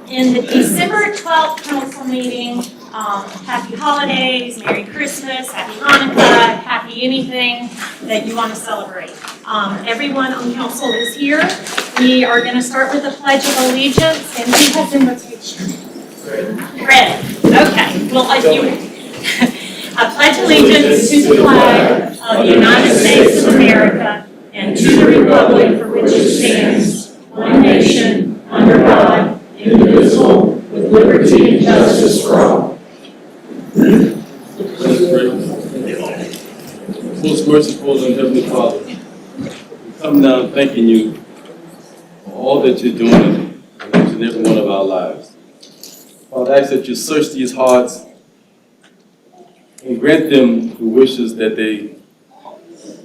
In the December 12th council meeting, happy holidays, Merry Christmas, Happy Hanukkah, happy anything that you want to celebrate. Everyone on council is here. We are going to start with the Pledge of Allegiance, and who has invitation? Fred. Okay. Well, I pledge allegiance to the flag of the United States of America and to the republic for which it stands, one nation, under God, indivisible, with liberty and justice for all. Most merciful and Heavenly Father, we come now thanking you for all that you're doing in each and every one of our lives. Father, I ask that you search these hearts and grant them the wishes that they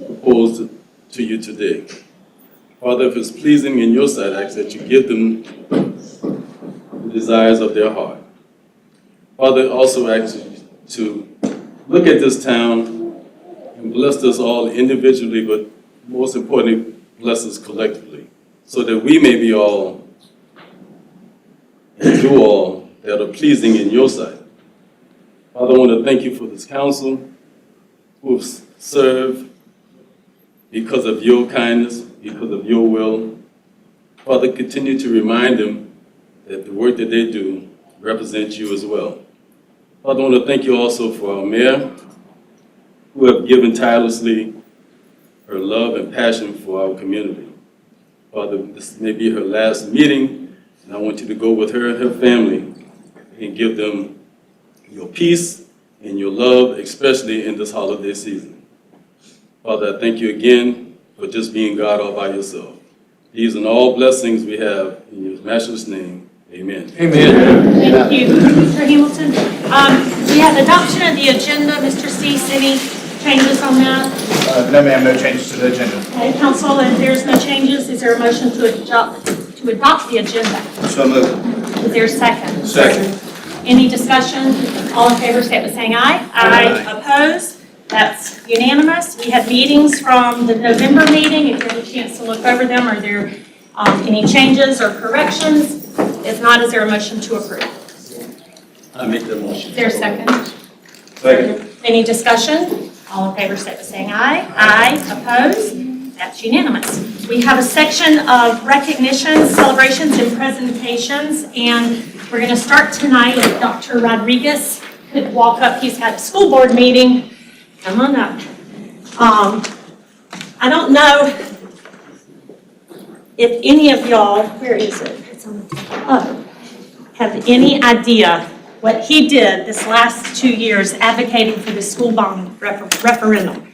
propose to you today. Father, if it's pleasing in your sight, I ask that you give them the desires of their heart. Father, also ask you to look at this town and bless us all individually, but most importantly, bless us collectively, so that we may be all and do all that are pleasing in your sight. Father, I want to thank you for this council who have served because of your kindness, because of your will. Father, continue to remind them that the work that they do represents you as well. Father, I want to thank you also for our mayor, who have given tirelessly her love and passion for our community. Father, this may be her last meeting, and I want you to go with her and her family and give them your peace and your love, especially in this holiday season. Father, I thank you again for just being God all by yourself. These and all blessings we have in your matchless name. Amen. Amen. Thank you, Mr. Hamilton. We have adoption of the agenda. Mr. Cease, any changes on that? No, ma'am, no changes to the agenda. Okay, council, if there's no changes, is there a motion to adopt the agenda? So moved. Is there a second? Second. Any discussion? All in favor, say it by saying aye. Aye. Opposed? That's unanimous. We have meetings from the November meeting. If you have a chance to look over them, are there any changes or corrections? If not, is there a motion to approve? I make the motion. Is there a second? Second. Any discussion? All in favor, say by saying aye. Aye. Opposed? That's unanimous. We have a section of recognitions, celebrations, and presentations, and we're going to start tonight with Dr. Rodriguez. Could walk up. He's got a school board meeting. Come on up. I don't know if any of y'all, where is it? It's on the top. Have any idea what he did this last 2 years advocating for the school bond referendum?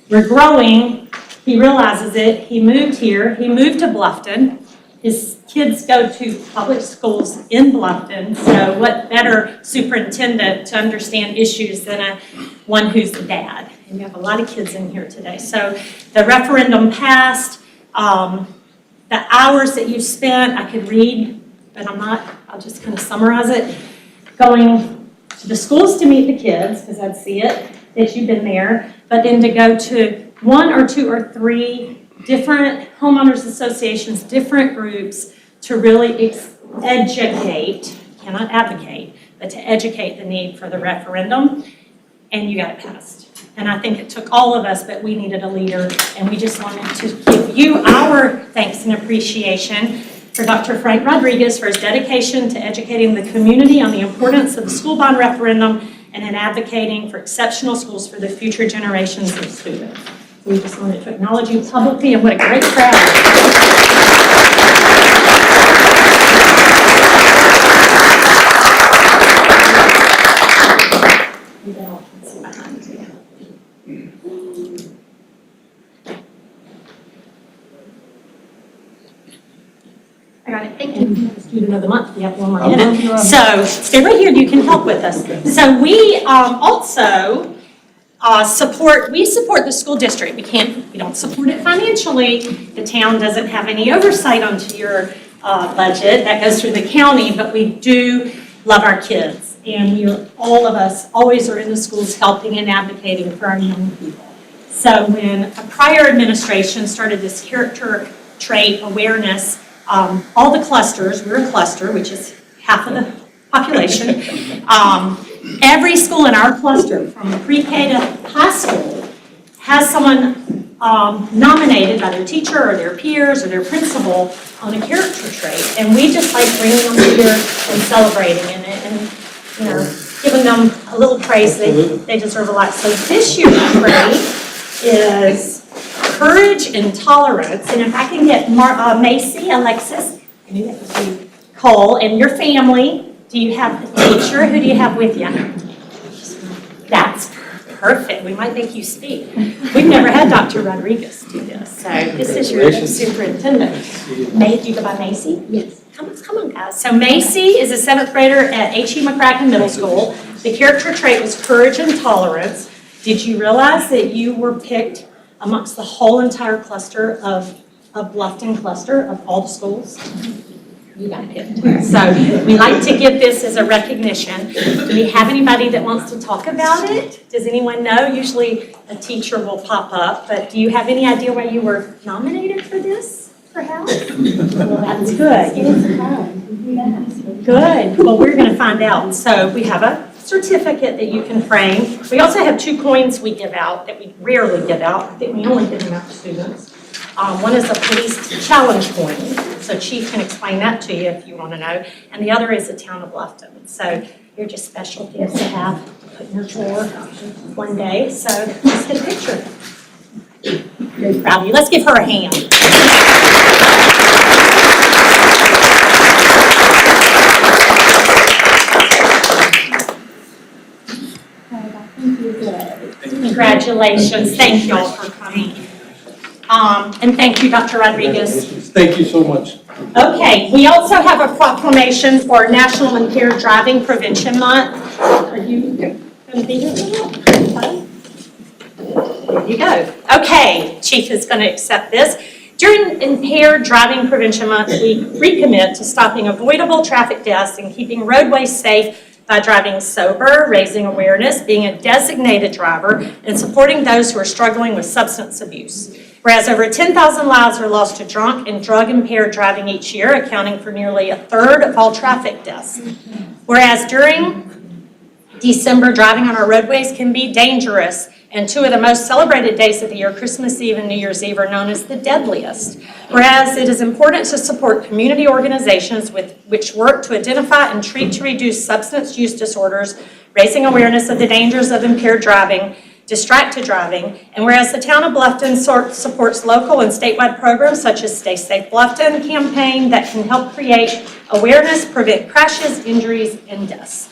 We're growing. He realizes it. He moved here. He moved to Bluffton. His kids go to public schools in Bluffton, so what better superintendent to understand issues than one who's the dad? And we have a lot of kids in here today. So the referendum passed. The hours that you spent, I could read, but I'm not. I'll just kind of summarize it. Going to the schools to meet the kids, because I'd see it, that you've been there, but then to go to 1 or 2 or 3 different homeowners associations, different groups, to really educate, cannot advocate, but to educate the need for the referendum, and you got it passed. And I think it took all of us, but we needed a leader, and we just wanted to give you our thanks and appreciation for Dr. Frank Rodriguez for his dedication to educating the community on the importance of the school bond referendum and in advocating for exceptional schools for the future generations of students. We just wanted to acknowledge you publicly, and what a great crowd. I got it. Thank you. Student of the month. We have one more minute. So stay right here. You can help with us. So we also support the school district. We don't support it financially. The town doesn't have any oversight onto your budget. That goes through the county, but we do love our kids. And all of us always are in the schools helping and advocating for our young people. So when a prior administration started this character trait awareness all the clusters, we're a cluster, which is half of the population. Every school in our cluster, from pre-K to high school, has someone nominated by their teacher or their peers or their principal on a character trait. And we just like bringing them here and celebrating in it and, you know, giving them a little praise. They deserve a lot. So this year's trait is courage and tolerance. And if I can get Macy, Alexis, I knew that was you, Cole, and your family, do you have a teacher? Who do you have with you? That's perfect. We might make you speak. We've never had Dr. Rodriguez do this. So this is your superintendent. Do you go by Macy? Yes. Come on, guys. So Macy is a 7th grader at H.E. McCracken Middle School. The character trait was courage and tolerance. Did you realize that you were picked amongst the whole entire cluster of Bluffton cluster of all the schools? You got picked. So we like to give this as a recognition. Do we have anybody that wants to talk about it? Does anyone know? Usually a teacher will pop up, but do you have any idea why you were nominated for this, perhaps? Well, that's good. Good. Well, we're going to find out. So we have a certificate that you can frame. We also have 2 coins we give out that we rarely give out. I think we only give them out to students. One is a police challenge coin, so Chief can explain that to you if you want to know. And the other is a Town of Bluffton. So you're just special gifts to have put in your drawer one day. So let's get a picture. Very proud of you. Let's give her a hand. Congratulations. Thank you all for coming. And thank you, Dr. Rodriguez. Thank you so much. Okay, we also have a proclamation for National Impaired Driving Prevention Month. Are you going to be here for that? There you go. Okay, Chief is going to accept this. During Impaired Driving Prevention Month, we recommit to stopping avoidable traffic deaths and keeping roadways safe by driving sober, raising awareness, being a designated driver, and supporting those who are struggling with substance abuse. Whereas over 10,000 lives are lost to drunk and drug-impaired driving each year, accounting for nearly 1/3 of all traffic deaths. Whereas during December, driving on our roadways can be dangerous, and 2 of the most celebrated days of the year, Christmas Eve and New Year's Eve, are known as the deadliest. Whereas it is important to support community organizations which work to identify and treat to reduce substance use disorders, raising awareness of the dangers of impaired driving, distracted driving, and whereas the Town of Bluffton supports local and statewide programs such as Stay Safe Bluffton campaign that can help create awareness, prevent crashes, injuries, and deaths.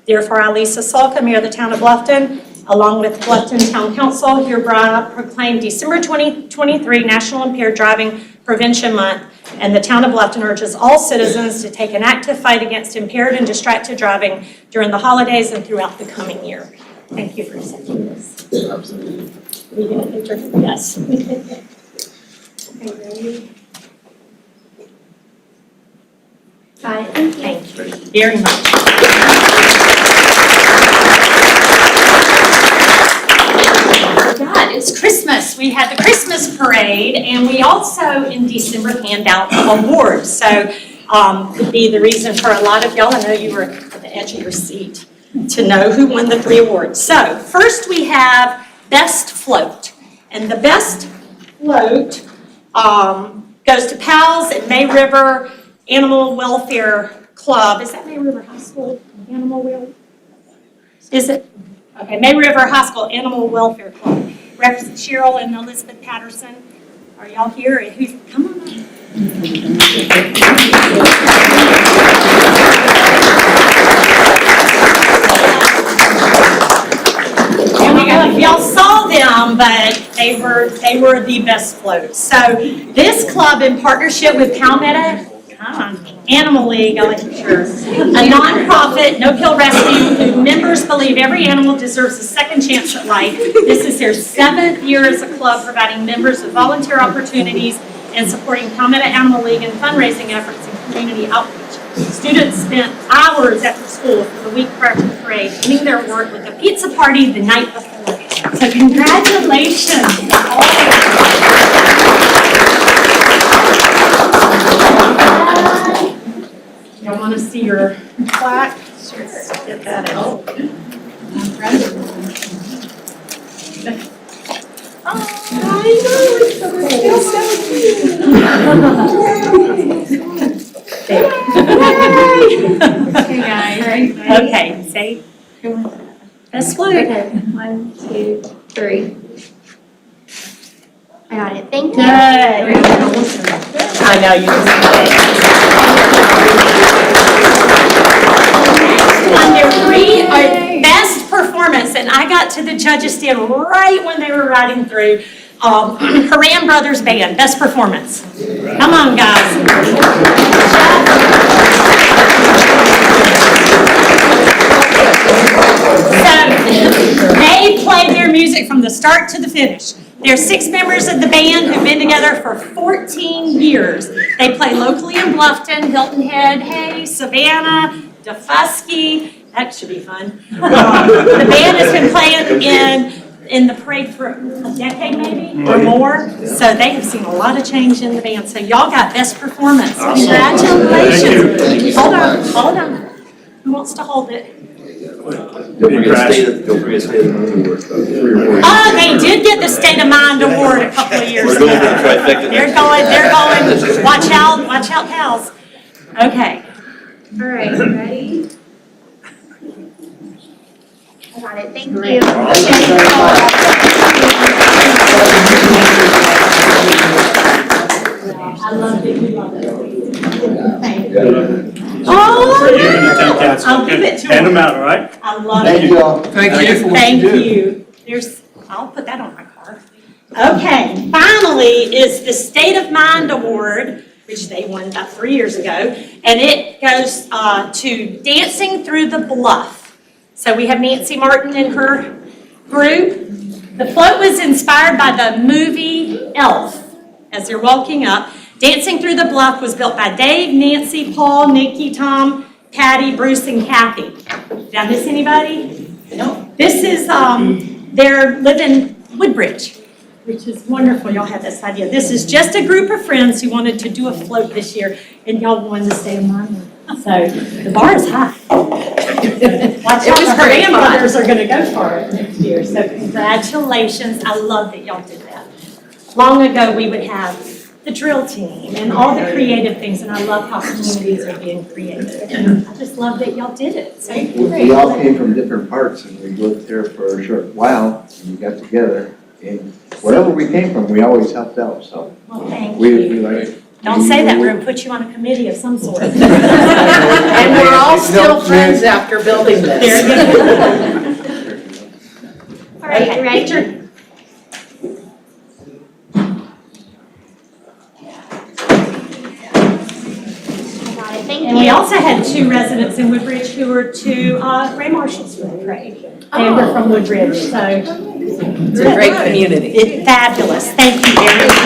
Therefore, I, Lisa Salka, Mayor of the Town of Bluffton, along with Bluffton Town Council, hereby proclaim December 2023 National Impaired Driving Prevention Month, and the Town of Bluffton urges all citizens to take an active fight against impaired and distracted driving during the holidays and throughout the coming year. Thank you for accepting this. Absolutely. Will you get a picture? Yes. Okay, ready? Hi. Thank you very much. God, it's Christmas. We had the Christmas parade, and we also in December hand out awards. So could be the reason for a lot of y'all. I know you were at the edge of your seat to know who won the 3 awards. So first we have Best Float, and the Best Float goes to PALS at May River Animal Welfare Club. Is that May River High School Animal Welfare? Is it? Okay, May River High School Animal Welfare Club. Reps Cheryl and Elizabeth Patterson. Are y'all here? Come on up. Y'all saw them, but they were the best floats. So this club, in partnership with Palmetto Animal League, a nonprofit, no-kill rescue, whose members believe every animal deserves a second chance at life. This is their 7th year as a club, providing members with volunteer opportunities and supporting Palmetto Animal League and fundraising efforts and community outreach. Students spent hours after school for the week prior to the parade, ending their work with a pizza party the night before. So congratulations to all of you. want to see your plaque? Sure. Get that out. Oh, I know, it's so Hey guys. Okay, say, best float. Okay, 1, 2, 3. I got it. Thank you. Good. I know you just Under 3 are best performance, and I got to the judges stand right when they were riding through. Haran Brothers Band, best performance. Come on, guys. So, they played their music from the start to the finish. There's 6 members of the band who've been together for 14 years. They play locally in Bluffton, Hilton Head, Hayes, Savannah, DeFusky. That should be fun. The band has been playing in the parade for a decade maybe or more. So they have seen a lot of change in the band. So y'all got best performance. Congratulations. Hold on. Who wants to hold it? Don't forget state of mind award. 3 or 4. They did get the State of Mind Award a couple of years We're ago. going for the trifecta. They're going. Watch out, pals. Okay. All right, ready? I got it. Thank you. I love it. We love it. Thank you. Oh, You're gonna take that, so I'll give it to hand him. them out, all right? I love Thank it. you all. Thank you for what Thank you do. you. I'll put that on my car. Okay, finally is the State of Mind Award, which they won about 3 years ago, and it goes to Dancing Through the Bluff. So we have Nancy Martin and her group. The float was inspired by the movie Elf. As they're walking up, Dancing Through the Bluff was built by Dave, Nancy, Paul, Nikki, Tom, Patty, Bruce, and Kathy. Did I miss anybody? No. This is, they're living Woodbridge, which is wonderful. Y'all have this idea. This is just a group of friends who wanted to do a float this year, and y'all won the State of Mind. So the bar is high. Watch out, the grandmothers are going to go for it next year. So congratulations. I love that y'all did that. Long ago, we would have the drill team and all the creative things, and I love how communities are being creative. I just love that y'all did it. So We all came from different parts and we lived there for a short while and we got together. And wherever we came from, we always helped out, so. well, thank We you. like. Don't say that. We're going to put you on a committee of some sort. And we're all still friends after building this. There you go. All right, you ready? Thank And we you. also had 2 residents in Woodbridge who were 2 Ray Marshalls for the parade. They were from Woodbridge, so. It's a great community. It's fabulous. Thank you very much.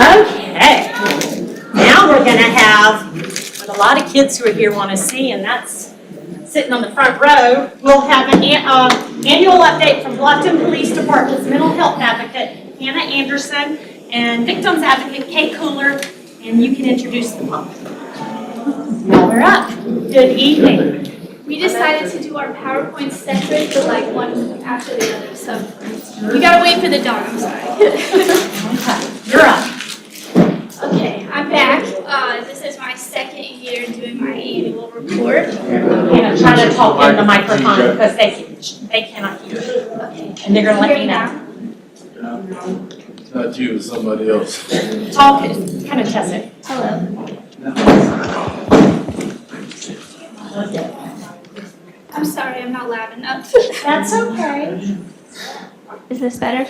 Okay. Now we're going to have what a lot of kids who are here want to see, and that's sitting on the front row. We'll have an annual update from Bluffton Police Department's mental health advocate, Hannah Anderson, and victims advocate, Kay Cooler, and you can introduce them all. Now we're up. Good evening. We decided to do our PowerPoint separate, but like one after the other, so we gotta wait for the dog, I'm sorry. Okay, you're up. Okay, I'm back. This is my second year doing my annual report. Hannah, try to talk in the microphone because they cannot hear you. Okay. And they're going to let me know. It's not you, it's somebody else. Talk, kind of test it. Hello. I'm sorry, I'm not loud enough. That's okay. Is this better?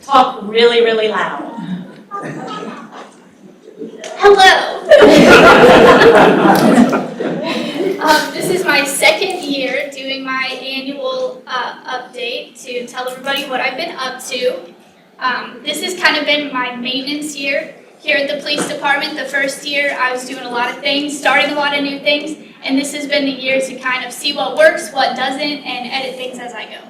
Talk really, really loud. Hello. This is my second year doing my annual update to tell everybody what I've been up to. This has kind of been my maintenance year here at the police department. The first year I was doing a lot of things, starting a lot of new things, and this has been the year to kind of see what works, what doesn't, and edit things as I go.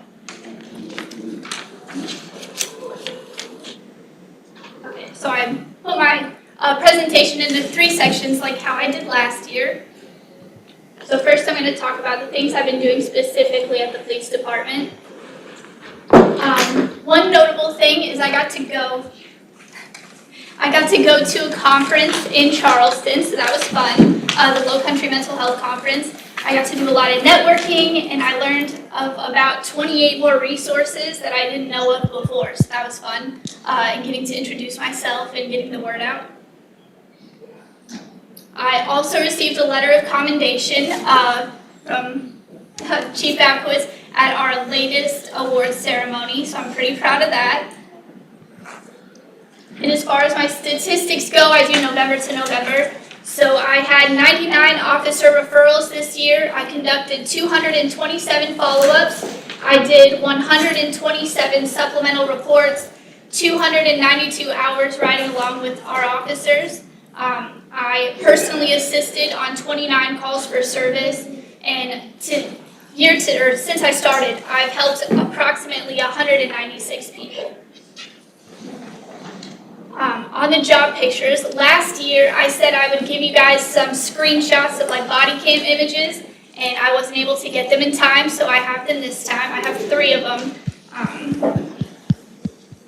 So I put my presentation into 3 sections like how I did last year. So first I'm going to talk about the things I've been doing specifically at the police department. One notable thing is I got to go to a conference in Charleston, so that was fun, the Low Country Mental Health Conference. I got to do a lot of networking, and I learned of about 28 more resources that I didn't know of before, so that was fun, and getting to introduce myself and getting the word out. I also received a letter of commendation from Chief Babkowitz at our latest awards ceremony, so I'm pretty proud of that. And as far as my statistics go, I do November to November. So I had 99 officer referrals this year. I conducted 227 follow-ups. I did 127 supplemental reports, 292 hours riding along with our officers. I personally assisted on 29 calls for service, and since I started, I've helped approximately 196 people. On the job pictures, last year I said I would give you guys some screenshots of like body cam images, and I wasn't able to get them in time, so I have them this time. I have 3 of them.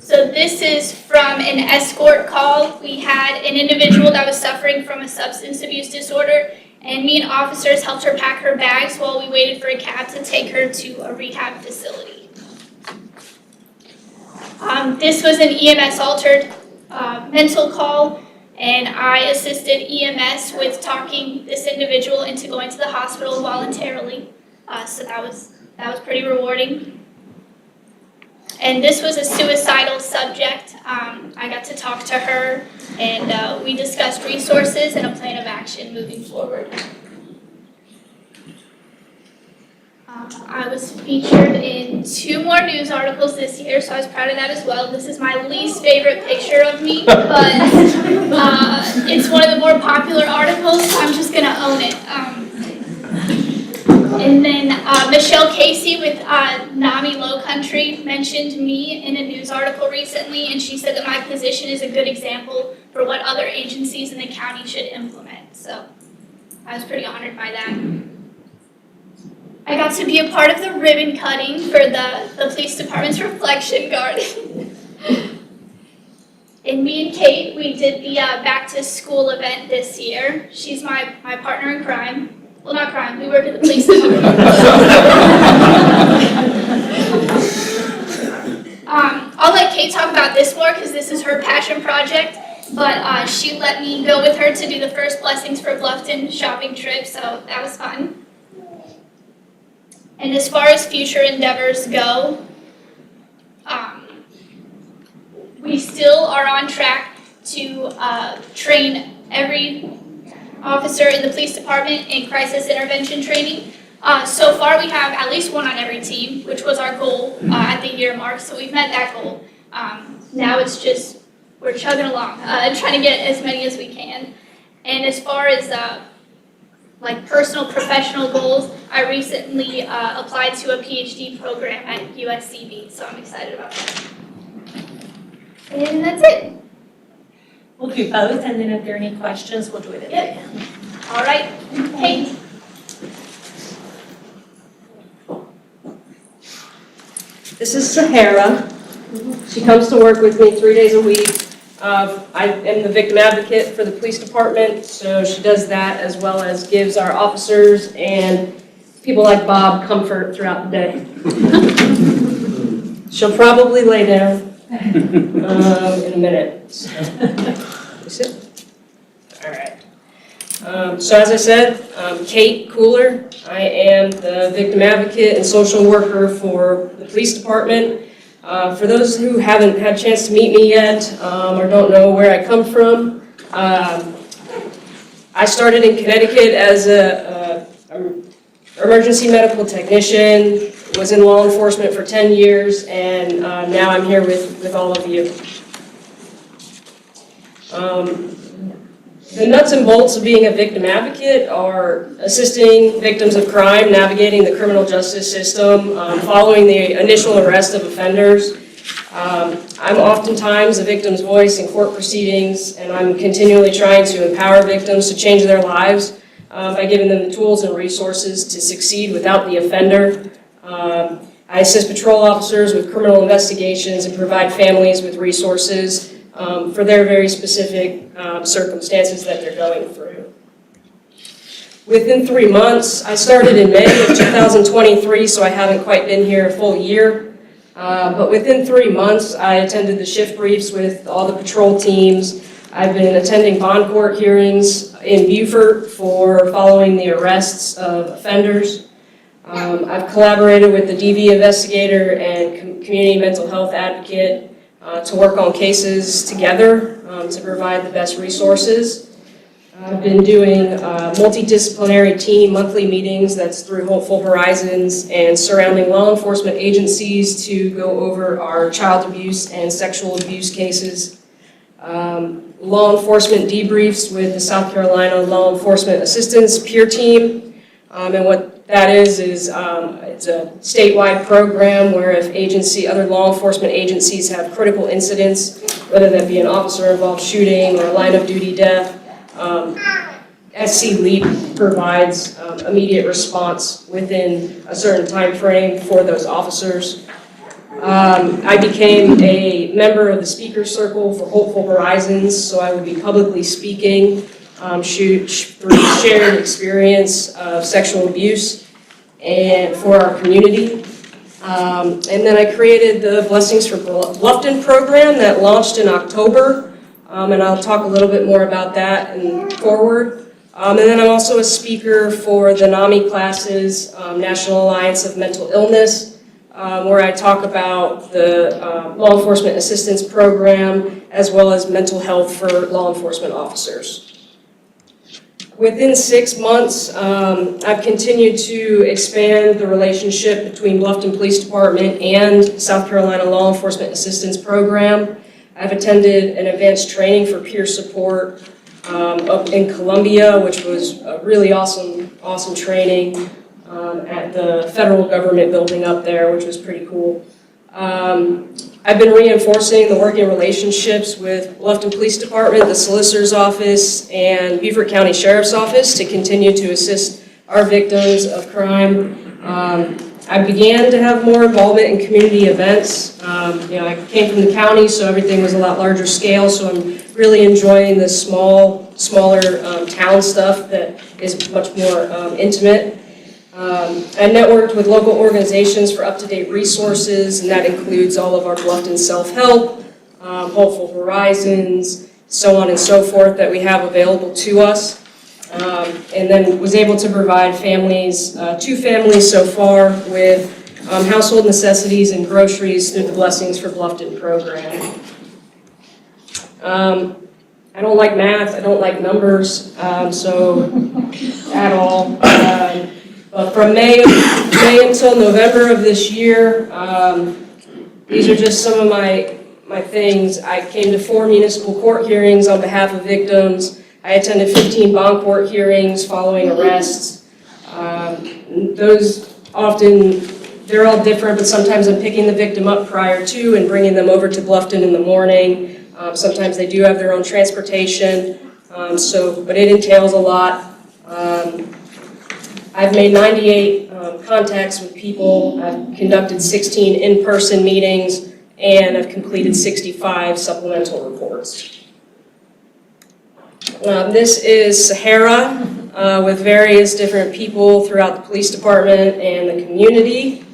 So this is from an escort call. We had an individual that was suffering from a substance abuse disorder, and me and officers helped her pack her bags while we waited for a cab to take her to a rehab facility. This was an EMS altered mental call, and I assisted EMS with talking this individual into going to the hospital voluntarily. So that was pretty rewarding. And this was a suicidal subject. I got to talk to her, and we discussed resources and a plan of action moving forward. I was featured in 2 more news articles this year, so I was proud of that as well. This is my least favorite picture of me, but it's one of the more popular articles, so I'm just going to own it. And then Michelle Casey with NAMI Low Country mentioned me in a news article recently, and she said that my position is a good example for what other agencies in the county should implement. So I was pretty honored by that. I got to be a part of the ribbon cutting for the police department's reflection garden. And me and Kate, we did the back to school event this year. She's my partner in crime. Well, not crime, we work at the police department. I'll let Kate talk about this more because this is her passion project, but she let me go with her to do the first Blessings for Bluffton shopping trip, so that was fun. And as far as future endeavors go, we still are on track to train every officer in the police department in crisis intervention training. So far we have at least 1 on every team, which was our goal at the year mark, so we've met that goal. Now it's just, we're chugging along, trying to get as many as we can. And as far as like personal professional goals, I recently applied to a PhD program at USCB, so I'm excited about that. And that's it. We'll do both, and then if there are any questions, we'll do it at the end. All right, Kate. This is Sahara. She comes to work with me 3 days a week. I am the victim advocate for the police department, so she does that as well as gives our officers and people like Bob comfort throughout the day. She'll probably lay down in a minute. So, you sit? All right. So as I said, Kate Cooler. I am the victim advocate and social worker for the police department. For those who haven't had a chance to meet me yet or don't know where I come from, I started in Connecticut as an emergency medical technician, was in law enforcement for 10 years, and now I'm here with all of you. The nuts and bolts of being a victim advocate are assisting victims of crime, navigating the criminal justice system, following the initial arrest of offenders, I'm oftentimes a victim's voice in court proceedings, and I'm continually trying to empower victims to change their lives by giving them the tools and resources to succeed without the offender. I assist patrol officers with criminal investigations and provide families with resources for their very specific circumstances that they're going through. Within 3 months, I started in May of 2023, so I haven't quite been here a full year. But within 3 months, I attended the shift briefs with all the patrol teams. I've been attending bond court hearings in Beaufort for following the arrests of offenders. I've collaborated with the DV investigator and community mental health advocate to work on cases together to provide the best resources. I've been doing multidisciplinary team monthly meetings, that's through Hopeful Horizons and surrounding law enforcement agencies to go over our child abuse and sexual abuse cases. Law enforcement debriefs with the South Carolina Law Enforcement Assistance Peer Team. And what that is it's a statewide program where if other law enforcement agencies have critical incidents, whether that be an officer-involved shooting or line of duty death, SC LEAP provides immediate response within a certain time frame for those officers. I became a member of the speaker circle for Hopeful Horizons, so I would be publicly speaking through shared experience of sexual abuse and for our community. And then I created the Blessings for Bluffton program that launched in October. And I'll talk a little bit more about that forward. And then I'm also a speaker for the NAMI classes, National Alliance of Mental Illness, where I talk about the law enforcement assistance program as well as mental health for law enforcement officers. Within 6 months, I've continued to expand the relationship between Bluffton Police Department and South Carolina Law Enforcement Assistance Program. I've attended an advanced training for peer support up in Columbia, which was a really awesome training at the federal government building up there, which was pretty cool. I've been reinforcing the working relationships with Bluffton Police Department, the Solicitor's Office, and Beaufort County Sheriff's Office to continue to assist our victims of crime. I began to have more involvement in community events. I came from the county, so everything was a lot larger scale, so I'm really enjoying the smaller town stuff that is much more intimate. I networked with local organizations for up-to-date resources, and that includes all of our Bluffton self-help, Hopeful Horizons, so on and so forth that we have available to us. And then was able to provide two families so far with household necessities and groceries through the Blessings for Bluffton program. I don't like math, I don't like numbers, at all. But from May until November of this year, these are just some of my things. I came to 4 municipal court hearings on behalf of victims. I attended 15 bond court hearings following arrests. Those often, they're all different, but sometimes I'm picking the victim up prior to and bringing them over to Bluffton in the morning. Sometimes they do have their own transportation, but it entails a lot. I've made 98 contacts with people. I've conducted 16 in-person meetings, and I've completed 65 supplemental reports. This is Sahara with various different people throughout the police department and the community.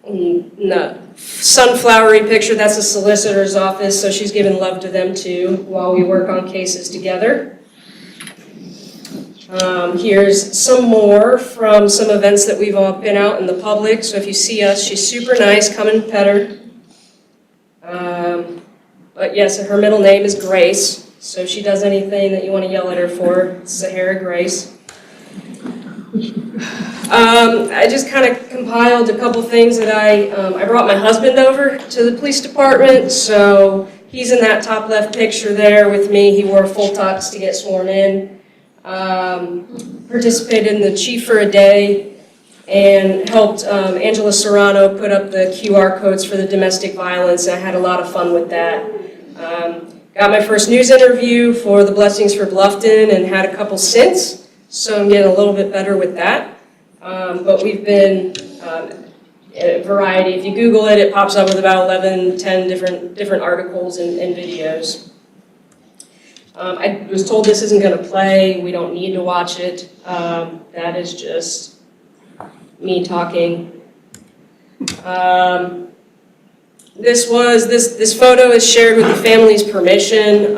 The sunflowery picture, that's the solicitor's office, so she's giving love to them too while we work on cases together. Here's some more from some events that we've all been out in the public, so if you see us, she's super nice, come and pet her. But yes, her middle name is Grace, so if she does anything that you want to yell at her for, Sahara Grace. I just kind of compiled a couple things that I brought my husband over to the police department, so he's in that top left picture there with me. He wore a full tux to get sworn in. Participated in the Chief for a Day, and helped Angela Serrano put up the QR codes for the domestic violence. I had a lot of fun with that. Got my first news interview for the Blessings for Bluffton and had a couple since, so I'm getting a little bit better with that. But we've been a variety. If you Google it, it pops up with about 11, 10 different articles and videos. I was told this isn't going to play. We don't need to watch it. That is just me talking. This photo is shared with the family's permission.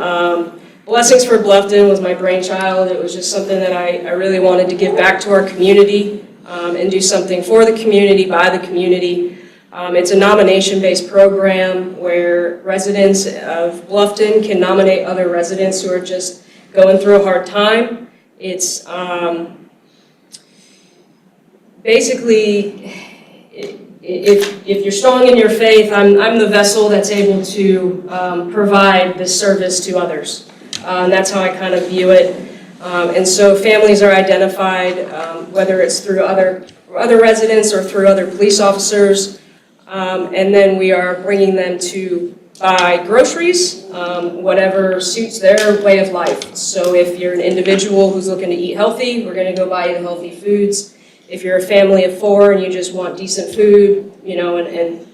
Blessings for Bluffton was my brainchild. It was just something that I really wanted to give back to our community and do something for the community, by the community. It's a nomination-based program where residents of Bluffton can nominate other residents who are just going through a hard time. It's basically, if you're strong in your faith, I'm the vessel that's able to provide this service to others. And that's how I kind of view it. And so families are identified, whether it's through other residents or through other police officers. And then we are bringing them to buy groceries, whatever suits their way of life. So if you're an individual who's looking to eat healthy, we're going to go buy you the healthy foods. If you're a family of 4 and you just want decent food, you know, and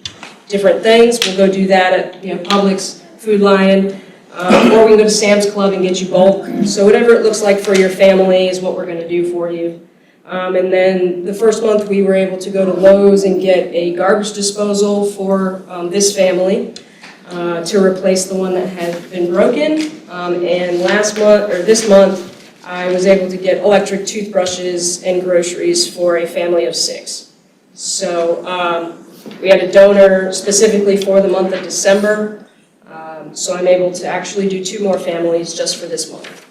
different things, we'll go do that at Publix, Food Lion, or we can go to Sam's Club and get you bulk. So whatever it looks like for your family is what we're going to do for you. And then the first month we were able to go to Lowe's and get a garbage disposal for this family to replace the one that had been broken. And this month, I was able to get electric toothbrushes and groceries for a family of 6. So we had a donor specifically for the month of December. So I'm able to actually do 2 more families just for this month.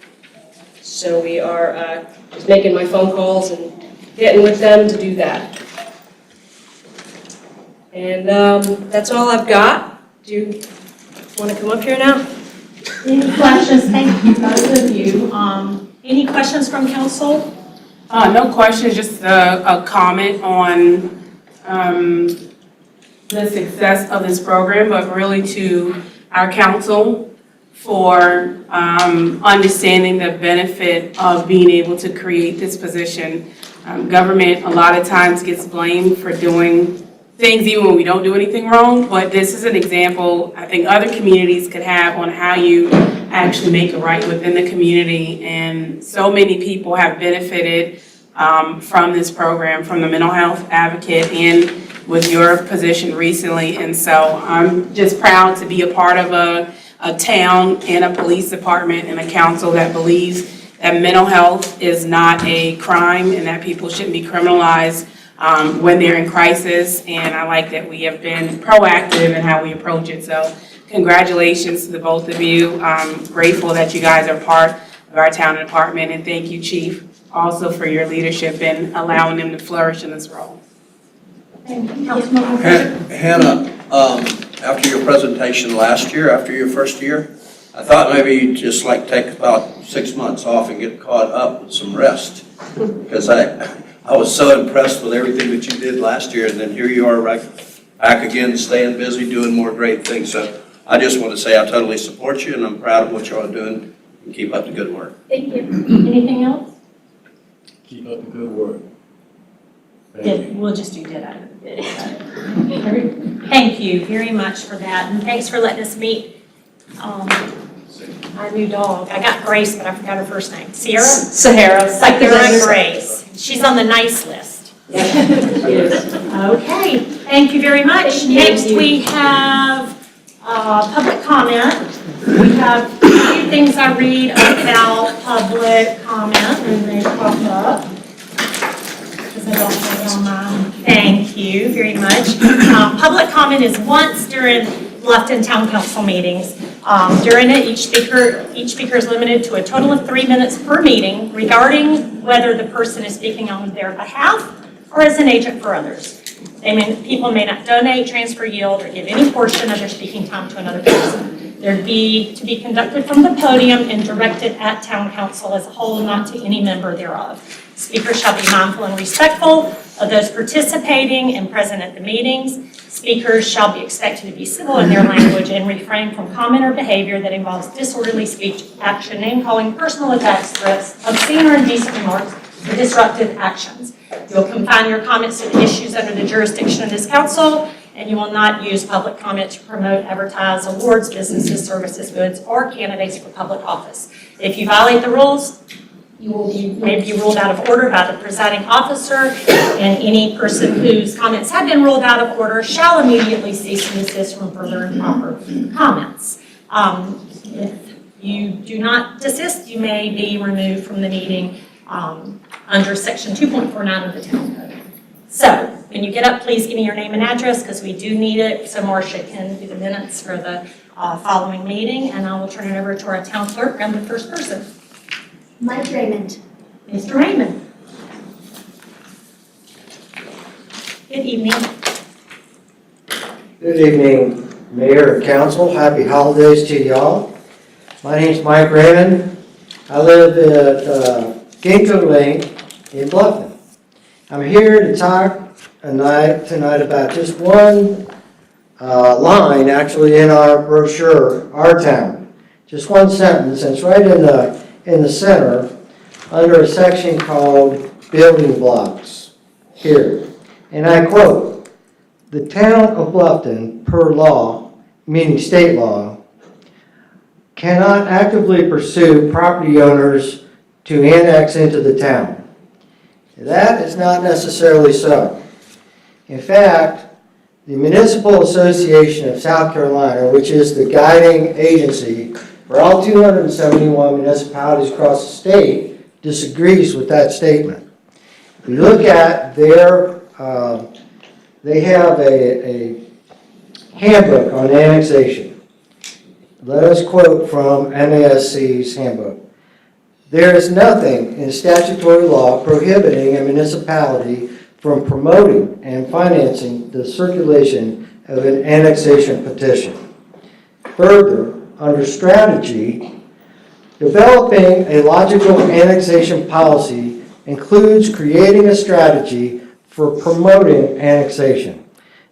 So we are just making my phone calls and getting with them to do that. And that's all I've got. Do you want to come up here now? Any questions? Thank you, both of you. Any questions from council? No questions, just a comment on the success of this program, but really to our council for understanding the benefit of being able to create this position. Government a lot of times gets blamed for doing things even when we don't do anything wrong, but this is an example I think other communities could have on how you actually make it right within the community. And so many people have benefited from this program, from the mental health advocate and with your position recently. And so I'm just proud to be a part of a town and a police department and a council that believes that mental health is not a crime and that people shouldn't be criminalized when they're in crisis. And I like that we have been proactive in how we approach it. So congratulations to the both of you. I'm grateful that you guys are part of our town department, and thank you, Chief, also for your leadership in allowing them to flourish in this role. Thank you, Councilmember Fisher. Hannah, after your presentation last year, after your first year, I thought maybe you'd just like take about 6 months off and get caught up with some rest. Because I was so impressed with everything that you did last year, and then here you are right back again, staying busy, doing more great things. So I just want to say I totally support you, and I'm proud of what you're all doing, and keep up the good work. Thank you. Anything else? Keep up the good work. We'll just do ditto. Thank you very much for that, and thanks for letting us meet our new dog. I got Grace, but I forgot her first name. Sierra? Sahara. Sahara Grace. She's on the nice list. Okay, thank you very much. Next, we have public comment. We have a few things I read about public comment, and they pop up. Because I don't have it on mine. Thank you very much. Public comment is once during Bluffton Town Council meetings. During it, each speaker is limited to a total of 3 minutes per meeting regarding whether the person is speaking on their behalf or as an agent for others. People may not donate, transfer, yield, or give any portion of their speaking time to another person. They're to be conducted from the podium and directed at town council as a whole, not to any member thereof. Speakers shall be mindful and respectful of those participating and present at the meetings. Speakers shall be expected to be civil in their language and refrain from comment or behavior that involves disorderly speech, action, name-calling, personal attacks, threats, obscene or indecent remarks, or disruptive actions. You'll confine your comments to the issues under the jurisdiction of this council, and you will not use public comment to promote, advertise, awards, businesses, services, goods, or candidates for public office. If you violate the rules, you may be ruled out of order by the presiding officer, and any person whose comments have been ruled out of order shall immediately cease and desist from further improper comments. If you do not desist, you may be removed from the meeting under section 2.49 of the town code. So when you get up, please give me your name and address because we do need it so Marcia can do the minutes for the following meeting, and I will turn it over to our town clerk. I'm the first person. Mike Raymond. Mr. Raymond. Good evening. Good evening, Mayor and Council. Happy holidays to y'all. My name's Mike Raymond. I live at Ginko Lane in Bluffton. I'm here to talk tonight about just one line actually in our brochure, Our Town. Just one sentence, and it's right in the center under a section called Building Blocks here. And I quote, "The town of Bluffton, per law, meaning state law, cannot actively pursue property owners to annex into the town." That is not necessarily so. In fact, the Municipal Association of South Carolina, which is the guiding agency for all 271 municipalities across the state, disagrees with that statement. If you look at their, they have a handbook on annexation. Let us quote from MASC's handbook. "There is nothing in statutory law prohibiting a municipality from promoting and financing the circulation of an annexation petition. Further, under strategy, developing a logical annexation policy includes creating a strategy for promoting annexation.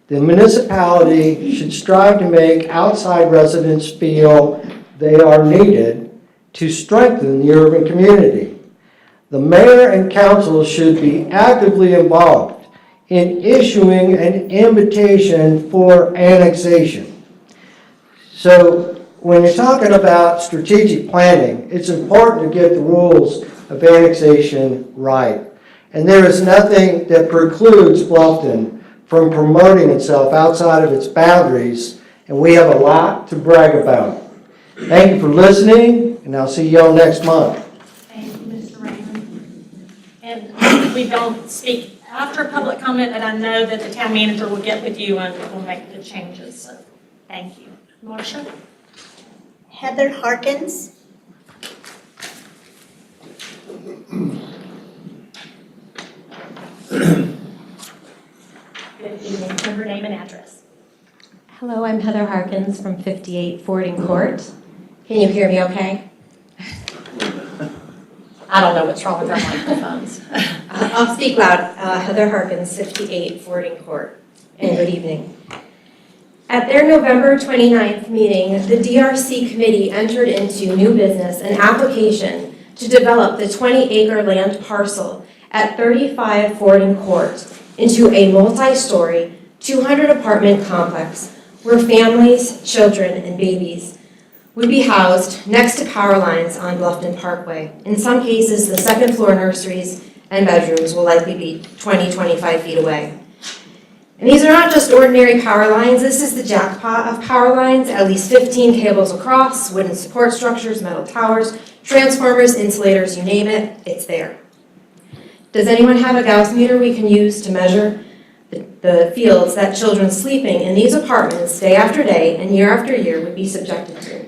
The municipality should strive to make outside residents feel they are needed to strengthen the urban community. The mayor and council should be actively involved in issuing an invitation for annexation." So when you're talking about strategic planning, it's important to get the rules of annexation right. And there is nothing that precludes Bluffton from promoting itself outside of its boundaries, and we have a lot to brag about. Thank you for listening, and I'll see y'all next month. Thank you, Mr. Raymond. And we don't speak after public comment, and I know that the town manager will get with you and will make the changes, so thank you. Marcia? Heather Harkins. Good evening. Her name and address. Hello, I'm Heather Harkins from 58 Fording Court. Can you hear me okay? I don't know what's wrong with our microphones. I'll speak loud. Heather Harkins, 58 Fording Court, and good evening. At their November 29th meeting, the DRC committee entered into new business an application to develop the 20-acre land parcel at 35 Fording Court into a multi-story, 200-apartment complex where families, children, and babies would be housed next to power lines on Bluffton Parkway. In some cases, the second-floor nurseries and bedrooms will likely be 20-25 feet away. And these are not just ordinary power lines. This is the jackpot of power lines, at least 15 cables across, wooden support structures, metal towers, transformers, insulators, you name it, it's there. Does anyone have a Gauss meter we can use to measure the fields that children sleeping in these apartments day after day and year after year would be subjected to?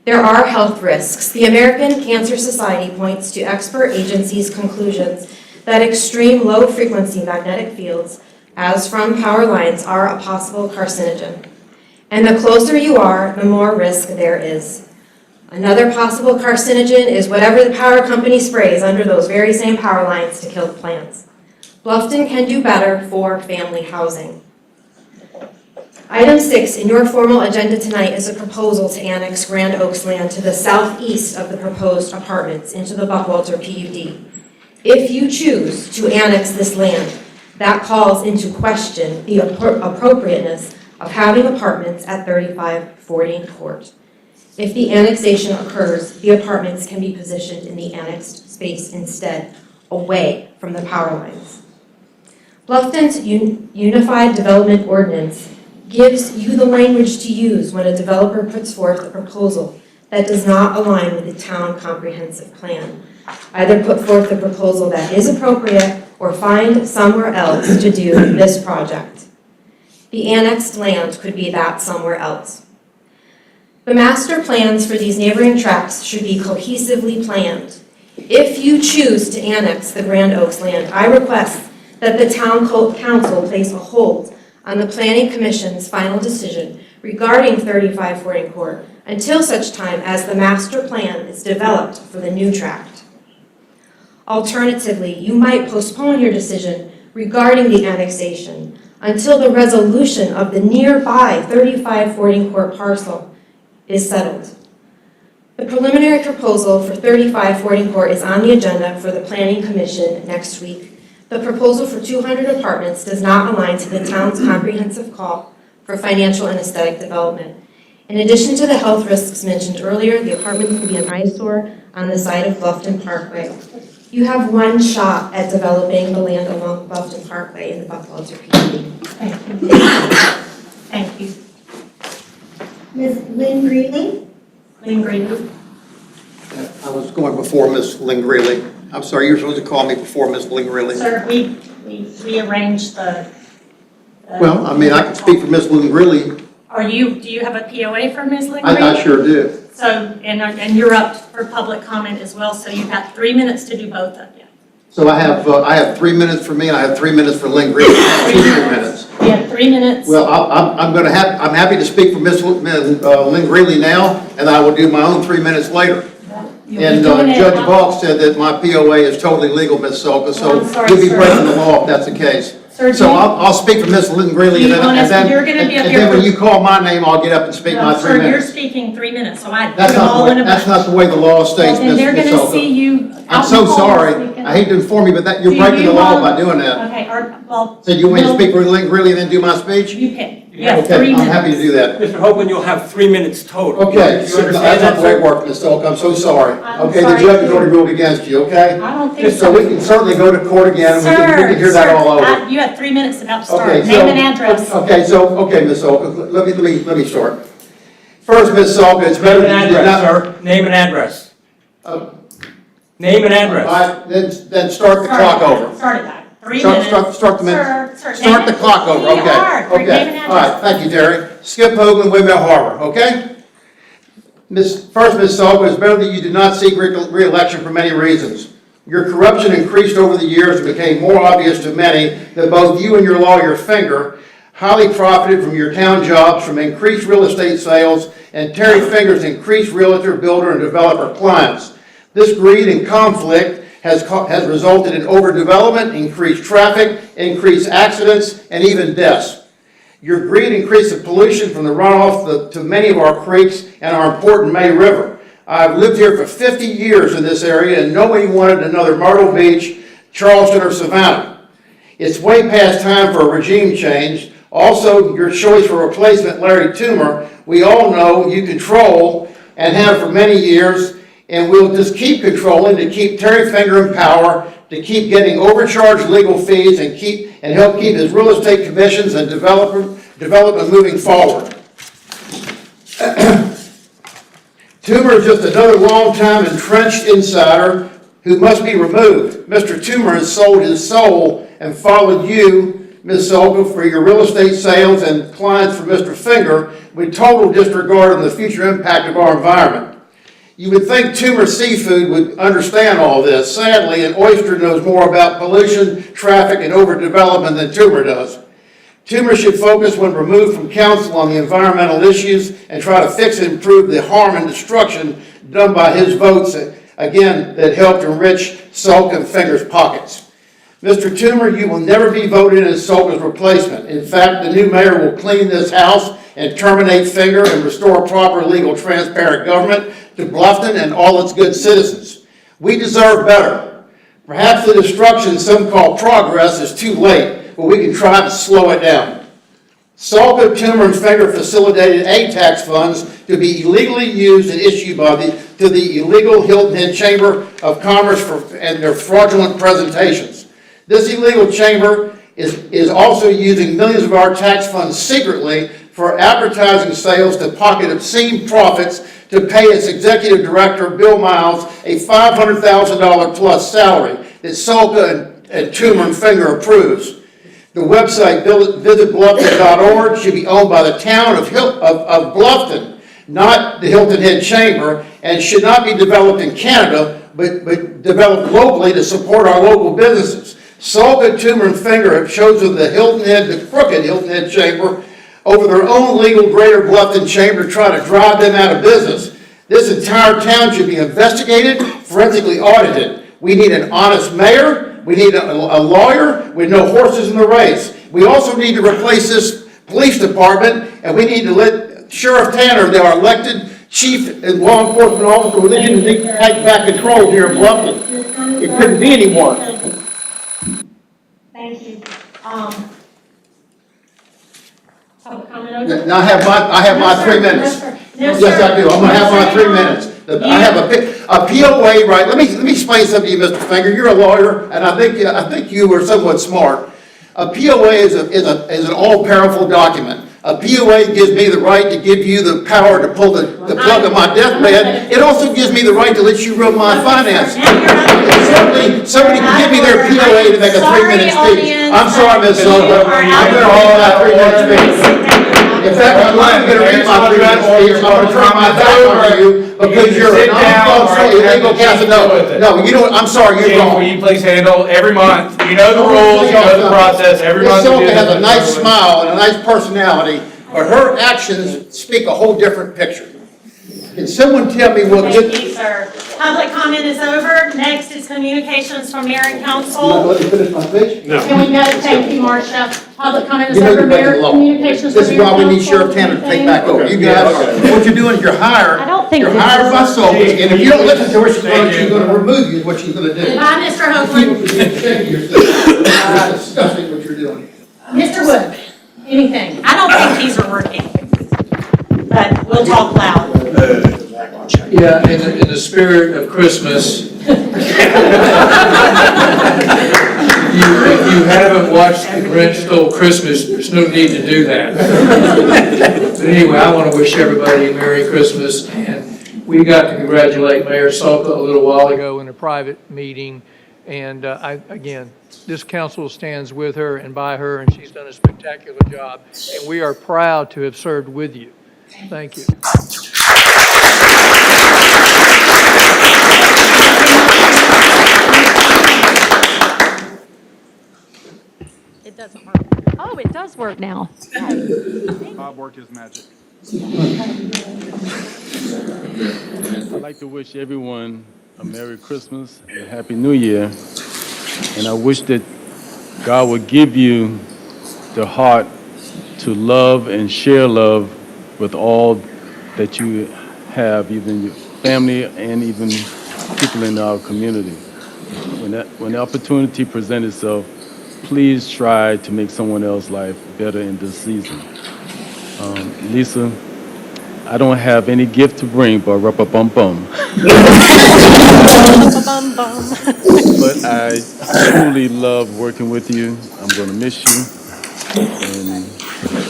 There are health risks. The American Cancer Society points to expert agencies' conclusions that extreme low-frequency magnetic fields, as from power lines, are a possible carcinogen. And the closer you are, the more risk there is. Another possible carcinogen is whatever the power company sprays under those very same power lines to kill the plants. Bluffton can do better for family housing. Item 6 in your formal agenda tonight is a proposal to annex Grand Oaks land to the southeast of the proposed apartments into the Buckwalter PUD. If you choose to annex this land, that calls into question the appropriateness of having apartments at 35 Fording Court. If the annexation occurs, the apartments can be positioned in the annexed space instead, away from the power lines. Bluffton's Unified Development Ordinance gives you the language to use when a developer puts forth a proposal that does not align with the town comprehensive plan. Either put forth a proposal that is appropriate or find somewhere else to do this project. The annexed land could be that somewhere else. The master plans for these neighboring tracts should be cohesively planned. If you choose to annex the Grand Oaks land, I request that the town council place a hold on the Planning Commission's final decision regarding 35 Fording Court until such time as the master plan is developed for the new tract. Alternatively, you might postpone your decision regarding the annexation until the resolution of the nearby 35 Fording Court parcel is settled. The preliminary proposal for 35 Fording Court is on the agenda for the Planning Commission next week. The proposal for 200 apartments does not align to the town's comprehensive call for financial and aesthetic development. In addition to the health risks mentioned earlier, the apartments will be an eyesore on the side of Bluffton Parkway. You have one shot at developing the land along Bluffton Parkway in the Buckwalter PUD. Thank you. Thank you. Ms. Lynn Greeley? Lynn Green. I was going before Ms. Lynn Greeley. I'm sorry, you're supposed to call me before Ms. Lynn Greeley. Sir, we arranged the. Well, I mean, I can speak for Ms. Lynn Greeley. Do you have a POA for Ms. Lynn? I sure do. So, and you're up for public comment as well, so you've got 3 minutes to do both of you. So I have 3 minutes for me and I have 3 minutes for Lynn Greeley. 2 minutes. You have 3 minutes. Well, I'm happy to speak for Ms. Lynn Greeley now, and I will do my own 3 minutes later. And Judge Balk said that my POA is totally legal, Ms. Sulka, so you'll be breaking the law if that's the case. Sir, So I'll speak for Ms. Lynn Greeley, and then when you call my name, I'll get up and speak my 3 Sir, you're minutes. speaking 3 minutes, so I That's put them all in a that's not the way the law states, Well, then Ms. they're gonna Sulka. see you. I'm so sorry. I hate to inform you, but you're breaking the law by doing that. Okay, well. So you want me to speak for Lynn Greeley and then do my speech? You can. You have 3 Okay, minutes. I'm happy to do that. Mr. Hoagland, you'll have 3 minutes total. Okay, You so understand that's not that, the way it sir? works, Ms. Sulka, I'm so sorry. I'm Okay, the sorry, judge has too. already ruled against you, okay? I don't think So we can certainly go to court again, and we can hear that all over. You have 3 minutes about to start. Okay, Name and address. Okay, Ms. Sulka, let me start. First, Ms. Sulka, it's better Name and that you did address, not. sir. Name and address. Uh, Name and address. Then start the clock over. Start it back. 3 minutes. Start the minute. Sir, Start the clock over, We okay. are. Name Okay, and all right, address. thank you, Terry. Skip Hoagland, Windmill Harbor, okay? First, Ms. Sulka, it's better that you did not seek re-election for many reasons. Your corruption increased over the years and became more obvious to many that both you and your lawyer Finger highly profited from your town jobs from increased real estate sales and Terry Finger's increased realtor, builder, and developer clients. This greed and conflict has resulted in overdevelopment, increased traffic, increased accidents, and even deaths. Your greed increased the pollution from the runoff to many of our creeks and our important May River. I've lived here for 50 years in this area, and nobody wanted another Myrtle Beach, Charleston, or Savannah. It's way past time for a regime change. Also, your choice for replacement, Larry Toomer, we all know you control and have for many years, and we'll just keep controlling to keep Terry Finger in power, to keep getting overcharged legal fees and help keep his real estate commissions and development moving forward. Toomer is just another long-time entrenched insider who must be removed. Mr. Toomer has sold his soul and followed you, Ms. Sulka, for your real estate sales and clients for Mr. Finger with total disregard of the future impact of our environment. You would think Toomer Seafood would understand all this. Sadly, an oyster knows more about pollution, traffic, and overdevelopment than Toomer does. Toomer should focus when removed from council on the environmental issues and try to fix and improve the harm and destruction done by his votes, again, that helped enrich Salk and Finger's pockets. Mr. Toomer, you will never be voted as Salka's replacement. In fact, the new mayor will clean this house and terminate Finger and restore proper, legal, transparent government to Bluffton and all its good citizens. We deserve better. Perhaps the destruction some call progress is too late, but we can try to slow it down. Salka, Toomer, and Finger facilitated tax funds to be illegally used and issued to the illegal Hilton Head Chamber of Commerce and their fraudulent presentations. This illegal chamber is also using millions of our tax funds secretly for advertising sales to pocket obscene profits to pay its executive director, Bill Miles, a $500,000 plus salary that Salka and Toomer and Finger approves. The website, visitbluffton.org, should be owned by the town of Bluffton, not the Hilton Head Chamber, and should not be developed in Canada, but developed locally to support our local businesses. Salka, Toomer, and Finger have chosen the crooked Hilton Head Chamber over their own legal Greater Bluffton Chamber to try to drive them out of business. This entire town should be investigated, forensically audited. We need an honest mayor. We need a lawyer with no horses in the race. We also need to replace this police department, and we need to let Sheriff Tanner, our elected chief and law enforcement officer, we need to take back control here in Bluffton. It couldn't be any more. Thank you. Public comment over? Now I have my 3 minutes. No, Yes, I do. I'm gonna have my 3 sir. minutes. I have a POA, right? Let me explain something to you, Mr. Finger. You're a lawyer, and I think you were somewhat smart. A POA is an all-powerful document. A POA gives me the right to give you the power to pull the plug of my deathbed. It also gives me the right to let you run my finances. Somebody can give me their POA to make a 3-minute speech. I'm sorry, Ms. Silva. I'm gonna hold that 3-minute speech. In fact, I'm not going to read my 3-minute speech. I'm going to turn my back on you because you're a non-functional illegal Casanova. No, you know what? I'm sorry, you're wrong. Will you please handle every month? You know the rules, you know the process, every month. Ms. Silva has a nice smile and a nice personality, but her actions speak a whole different picture. Can someone tell me what Thank you, sir. Public comment is over. Next is communications from mayor and You not council. let me finish my speech? Can we go? Thank you, Marcia. Public comment is You know over. you're breaking Mayor, the law. communications This from is mayor why and we need council. Sheriff Tanner to take Anything? back over. You guys, what you're doing is you're hired. I don't think You're this hired is by a- Sophie, and if you don't listen to her, she's Thank you. going to remove you, is what she's going to do. Bye, Mr. You Hoagland. would be ashamed of yourself. It's disgusting what you're doing. Mr. Wood, anything? I don't think these are working, but we'll talk loud. Yeah, in the spirit of Christmas, if you haven't watched The Grinch Stole Christmas, there's no need to do that. But anyway, I want to wish everybody a Merry Christmas, and we got to congratulate Mayor Salka a little while ago in a private meeting, and again, this council stands with her and by her, and she's done a spectacular job, and we are proud to have served with you. Thank you. It doesn't work. Oh, it does work now. Bob worked his magic. I'd like to wish everyone a Merry Christmas and a Happy New Year. And I wish that God would give you the heart to love and share love with all that you have, even your family and even people in our community. When the opportunity presents itself, please try to make someone else's life better in this season. Lisa, I don't have any gift to bring, but bum. But I truly love working with you. I'm going to miss you. And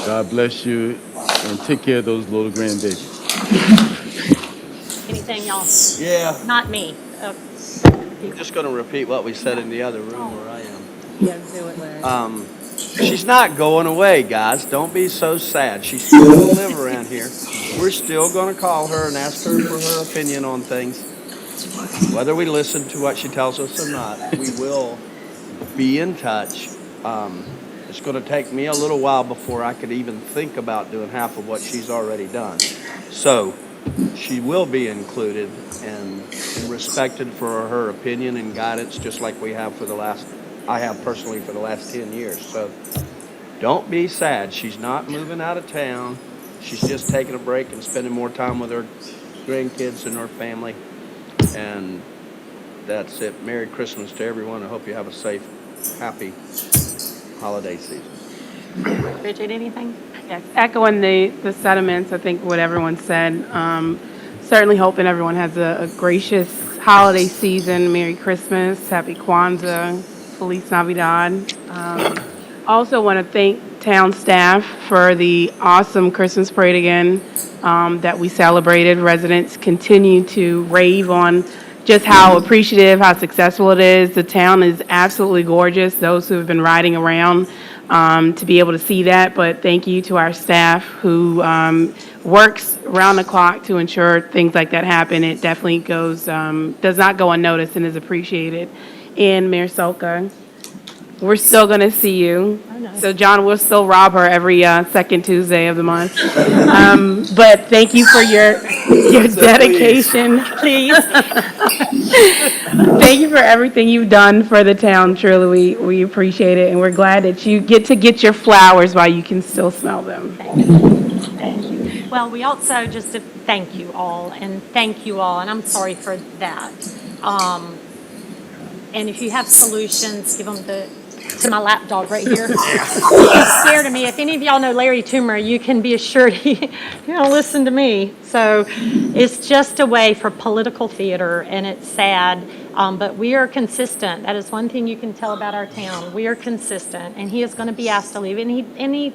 God bless you. And take care of those little grandbabies. Anything else? Yeah, Not me. I'm just going to repeat what we said in the other room where I am. Yeah, do it, Larry. She's not going away, guys. Don't be so sad. She's still going to live around here. We're still going to call her and ask her for her opinion on things. Whether we listen to what she tells us or not, we will be in touch. it's going to take me a little while before I could even think about doing half of what she's already done. So she will be included and respected for her opinion and guidance, just like I have personally for the last 10 years. So don't be sad. She's not moving out of town. She's just taking a break and spending more time with her grandkids and her family. And that's it. Merry Christmas to everyone. I hope you have a safe, happy holiday season. Bridget, anything? Yes, echoing the sentiments, I think what everyone said. Certainly hoping everyone has a gracious holiday season. Merry Christmas, Happy Kwanzaa, Feliz Navidad. Also want to thank town staff for the awesome Christmas parade again that we celebrated. Residents continue to rave on just how appreciative, how successful it is. The town is absolutely gorgeous. Those who have been riding around to be able to see that. But thank you to our staff who works around the clock to ensure things like that happen. It definitely does not go unnoticed and is appreciated. And Mayor Solka, we're still going to see you. So John will still rob her every second Tuesday of the month. But thank you for your dedication. Please. Thank you for everything you've done for the town. Truly, we appreciate it. And we're glad that you get to get your flowers while you can still smell them. Thank you. Well, we also just thank you all, and I'm sorry for that. And if you have solutions, give them to my lapdog right here. He's scared of me. If any of y'all know Larry Toomer, you can be assured he don't listen to me. So it's just a way for political theater, and it's sad. But we are consistent. That is one thing you can tell about our town. We are consistent, and he is going to be asked to leave. And he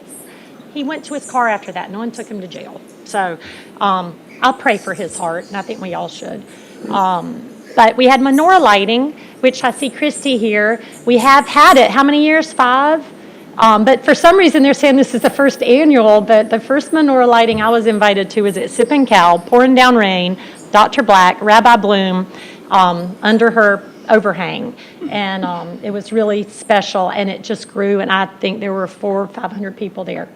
went to his car after that. No one took him to jail. So I'll pray for his heart, and I think we all should. But we had menorah lighting, which I see Christy here. We have had it, how many years? 5? But for some reason, they're saying this is the first annual, but the first menorah lighting I was invited to was at Sip and Cow, pouring down rain, Dr. Black, Rabbi Bloom, under her overhang. And it was really special, and it just grew, and I think there were 400 or 500 people there.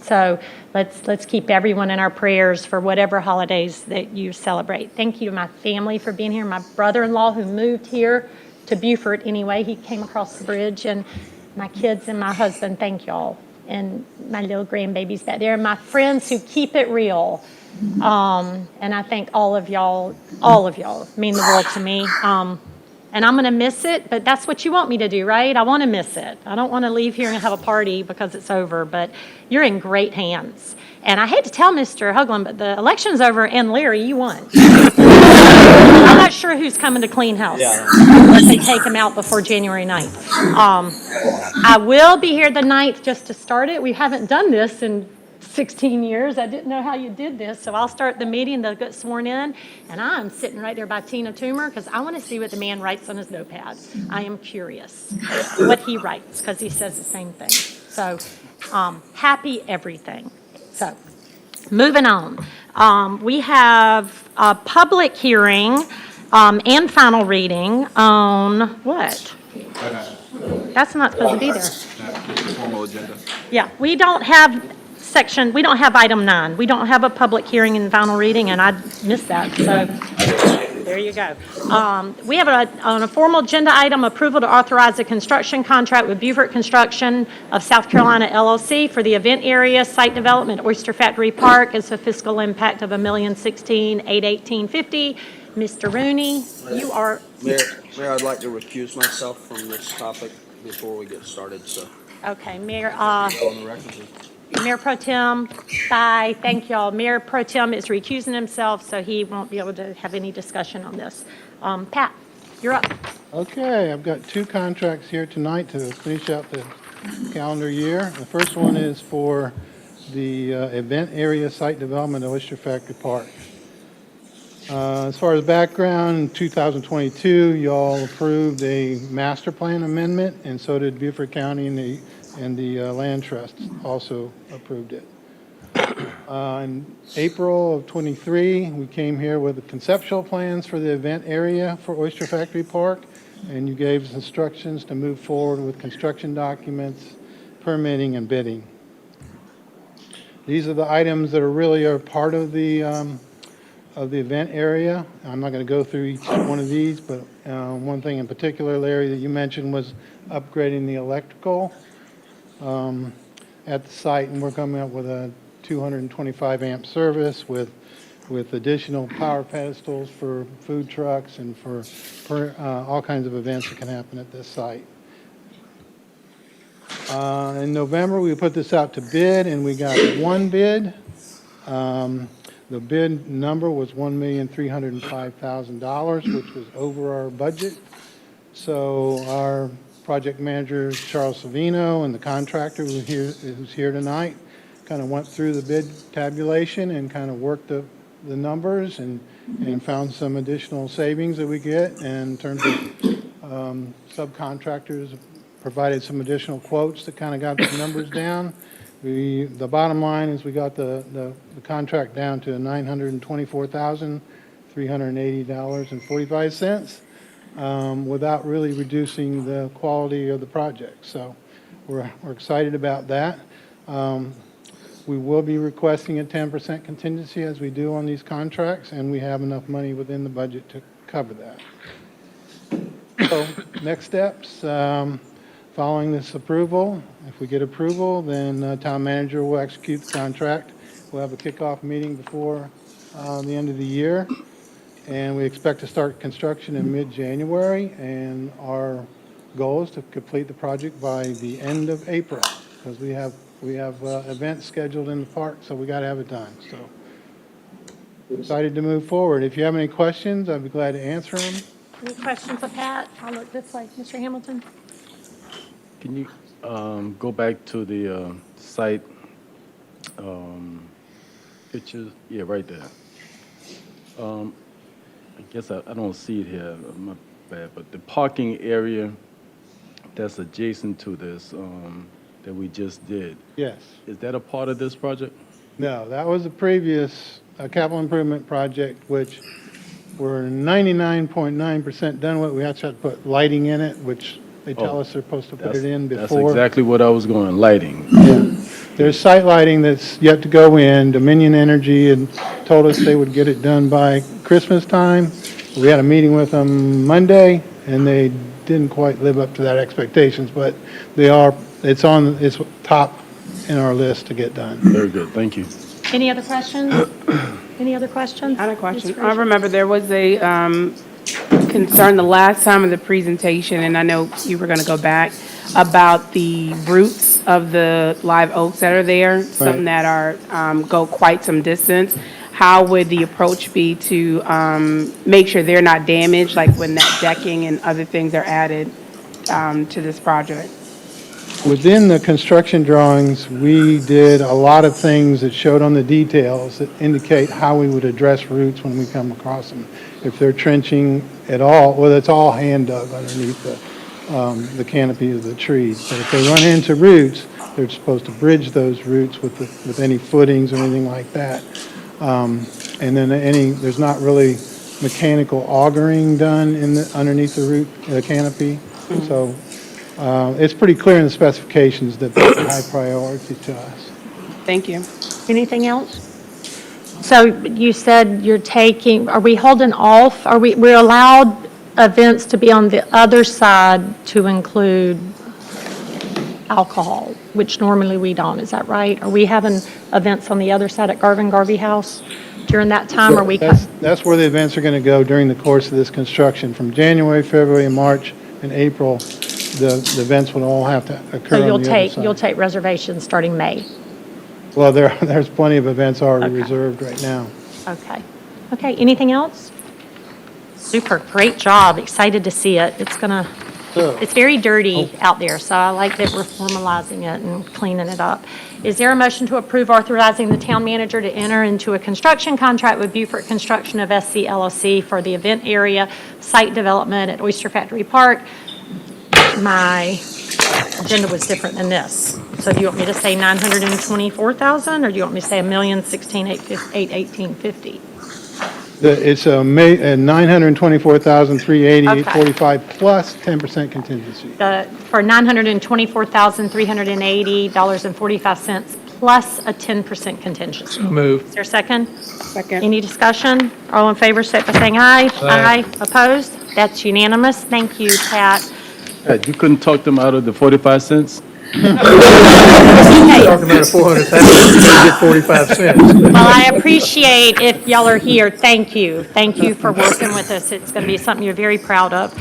So let's keep everyone in our prayers for whatever holidays that you celebrate. Thank you to my family for being here. My brother-in-law who moved here to Beaufort anyway, he came across the bridge, and my kids and my husband, thank y'all. And my little grandbabies back there, and my friends who keep it real. And I thank all of y'all mean the world to me. And I'm going to miss it, but that's what you want me to do, right? I want to miss it. I don't want to leave here and have a party because it's over, but you're in great hands. And I hate to tell Mr. Hoagland, but the election's over, and Larry, you won. I'm not sure who's coming to clean house unless they take him out before January 9th. I will be here the 9th just to start it. We haven't done this in 16 years. I didn't know how you did this, so I'll start the meeting. They'll get sworn in, and I'm sitting right there by Tina Toomer because I want to see what the man writes on his notepad. I am curious what he writes because he says the same thing. So happy everything. So moving on. We have a public hearing and final reading on what? That's not supposed to be there. Formal agenda. Yeah, we don't have item 9. We don't have a public hearing and final reading, and I missed that, so there you go. We have on a formal agenda item, approval to authorize a construction contract with Beaufort Construction of South Carolina LLC for the event area site development Oyster Factory Park. It's a fiscal impact of $1,016,818.50. Mr. Rooney, you are... Mayor, I'd like to recuse myself from this topic before we get started, so. Okay, Mayor... On the record, please. Mayor Pro Tem, bye, thank y'all. Mayor Pro Tem is recusing himself, so he won't be able to have any discussion on this. Pat, you're up. Okay, I've got 2 contracts here tonight to finish out the calendar year. The first one is for the event area site development at Oyster Factory Park. As far as background, in 2022, y'all approved a master plan amendment, and so did Beaufort County and the Land Trust also approved it. In April of 23, we came here with the conceptual plans for the event area for Oyster Factory Park, and you gave us instructions to move forward with construction documents, permitting and bidding. These are the items that are really a part of the event area. I'm not going to go through each one of these, but one thing in particular, Larry, that you mentioned was upgrading the electrical at the site, and we're coming up with a 225 amp service with additional power pedestals for food trucks and for all kinds of events that can happen at this site. In November, we put this out to bid, and we got one bid. The bid number was $1,305,000, which was over our budget. So our project manager, Charles Savino, and the contractor who's here tonight kind of went through the bid tabulation and kind of worked the numbers and found some additional savings that we get. And in terms of subcontractors, provided some additional quotes that kind of got the numbers down. The bottom line is we got the contract down to $924,380.45 without really reducing the quality of the project. So we're excited about that. We will be requesting a 10% contingency as we do on these contracts, and we have enough money within the budget to cover that. So next steps. Following this approval, if we get approval, then town manager will execute the contract. We'll have a kickoff meeting before the end of the year, and we expect to start construction in mid-January, and our goal is to complete the project by the end of April, because we have events scheduled in the park, so we got to have it done. So we're excited to move forward. If you have any questions, I'd be glad to answer them. Any questions of Pat? I'll look this way. Mr. Hamilton? Can you go back to the site pictures? Yeah, right there. I guess I don't see it here, my bad, but the parking area that's adjacent to this that we just did. Yes. Is that a part of this project? No, that was a previous capital improvement project, which we're 99.9% done with. We actually had to put lighting in it, which they tell us they're supposed to put it in before. That's exactly what I was going, lighting. Yeah. There's site lighting that's yet to go in. Dominion Energy had told us they would get it done by Christmas time. We had a meeting with them Monday, and they didn't quite live up to that expectations, but it's top in our list to get done. Very good, thank you. Any other questions? Any other questions? I had a question. I remember there was a concern the last time of the presentation, and I know you were going to go back, about the roots of the live oaks that are there, some that are go quite some distance. How would the approach be to make sure they're not damaged, like when that decking and other things are added to this project? Within the construction drawings, we did a lot of things that showed on the details that indicate how we would address roots when we come across them. If they're trenching at all, well, it's all hand dug underneath the canopy of the trees. But if they run into roots, they're supposed to bridge those roots with any footings or anything like that. And then there's not really mechanical augering done underneath the root canopy. So it's pretty clear in the specifications that that's a high priority to us. Thank you. Anything else? So you said are we holding off? We're allowed events to be on the other side to include alcohol, which normally we don't, is that right? Are we having events on the other side at Garvey House during that time? That's where the events are going to go during the course of this construction. From January, February, March, and April, the events will all have to occur on the other side. You'll take reservations starting May? Well, there's plenty of events already reserved right now. Okay. Okay, anything else? Super, great job, excited to see it. It's very dirty out there, so I like that we're formalizing it and cleaning it up. Is there a motion to approve authorizing the town manager to enter into a construction contract with Beaufort Construction of SC LLC for the event area site development at Oyster Factory Park? My agenda was different than this. So do you want me to say $924,000, or do you want me to say $1,016,818.50? It's a 924,388.45 plus 10% contingency. For $924,380.45 plus a 10% contingency. So moved. Is there a second? Second. Any discussion? All in favor, state by saying aye. Aye. Opposed? That's unanimous. Thank you, Pat. You couldn't talk them out of the 45 cents? Talking about a 400,000, you get 45 cents. Well, I appreciate if y'all are here. Thank you. Thank you for working with us. It's going to be something you're very proud of.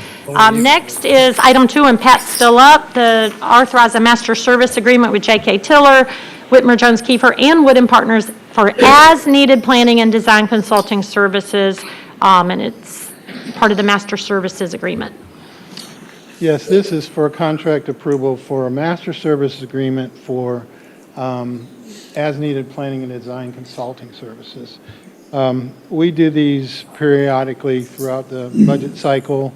Next is item 2, and Pat's still up, the authorize a master service agreement with J.K. Tiller, Whitmer Jones Kiefer, and Wood & Partners for as-needed planning and design consulting services, and it's part of the master services agreement. Yes, this is for contract approval for a master services agreement for as-needed planning and design consulting services. We do these periodically throughout the budget cycle,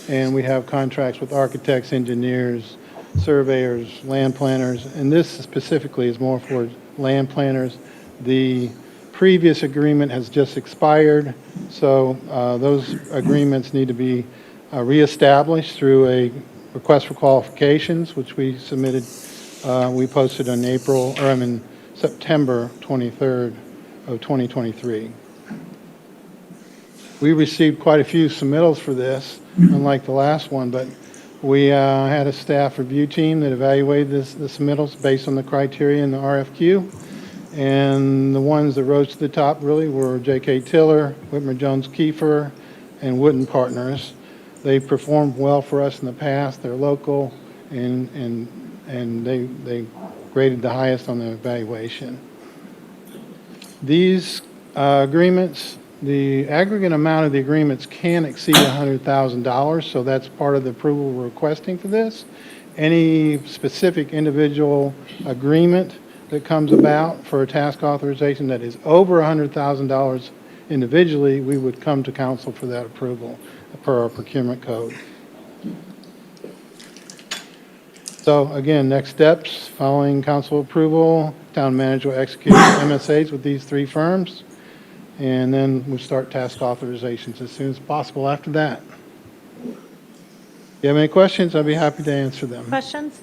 and we have contracts with architects, engineers, surveyors, land planners, and this specifically is more for land planners. The previous agreement has just expired, so those agreements need to be reestablished through a request for qualifications, which we submitted, we posted on September 23rd of 2023. We received quite a few submittals for this, unlike the last one, but we had a staff review team that evaluated the submittals based on the criteria in the RFQ, and the ones that rose to the top really were J.K. Tiller, Whitmer Jones Kiefer, and Wood & Partners. They performed well for us in the past. They're local, and they graded the highest on the evaluation. These agreements, the aggregate amount of the agreements can exceed $100,000, so that's part of the approval we're requesting for this. Any specific individual agreement that comes about for a task authorization that is over $100,000 individually, we would come to council for that approval per our procurement code. So again, next steps, following council approval, town manager will execute MSAs with these 3 firms, and then we'll start task authorizations as soon as possible after that. If you have any questions, I'd be happy to answer them. Questions?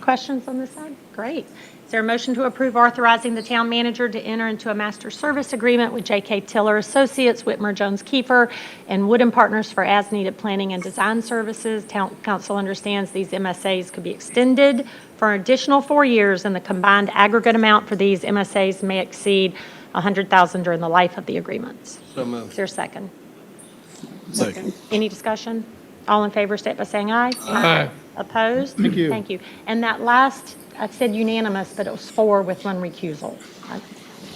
Questions on this side? Great. Is there a motion to approve authorizing the town manager to enter into a master service agreement with J.K. Tiller Associates, Whitmer Jones Kiefer, and Wood & Partners for as-needed planning and design services? Town council understands these MSAs could be extended for an additional 4 years, and the combined aggregate amount for these MSAs may exceed $100,000 during the life of the agreements. So moved. Is there a second? Second. Any discussion? All in favor, state by saying aye. Aye. Opposed? Thank you. Thank you. And that last, I said unanimous, but it was 4 with 1 recusal. I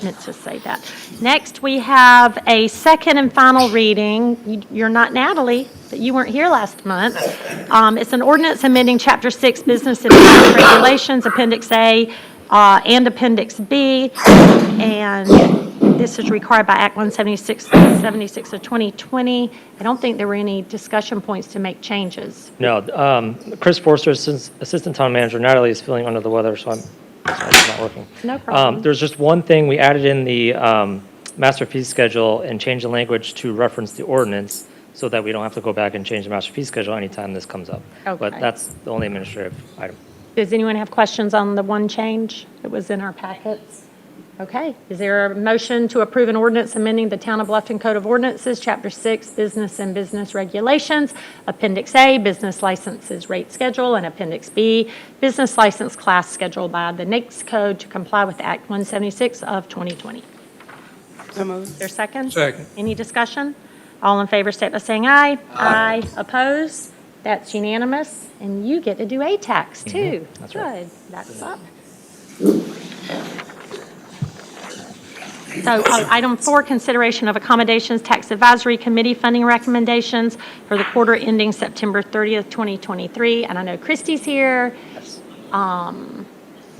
meant to say that. Next, we have a second and final reading. You're not Natalie, but you weren't here last month. It's an ordinance amending Chapter 6 Business and Business Regulations, Appendix A and Appendix B, and this is required by Act 176 of 2020. I don't think there were any discussion points to make changes. No, Chris Forster, Assistant Town Manager. Natalie is feeling under the weather, so it's not working. No problem. There's just one thing we added in the master fee schedule and changed the language to reference the ordinance so that we don't have to go back and change the master fee schedule anytime this comes up. Okay. But that's the only administrative item. Does anyone have questions on the one change that was in our packets? Okay. Is there a motion to approve an ordinance amending the Town of Bluffton Code of Ordinances, Chapter 6, Business and Business Regulations, Appendix A, Business Licenses Rate Schedule, and Appendix B, Business License Class Schedule by the NAICS Code to comply with Act 176 of 2020? So moved. Is there a second? Second. Any discussion? All in favor, state by saying aye. Aye. Opposed? That's unanimous. And you get to do A-tax too. That's right. Good. That's up. So item 4, consideration of accommodations tax advisory committee funding recommendations for the quarter ending September 30th, 2023. And I know Christy's here. So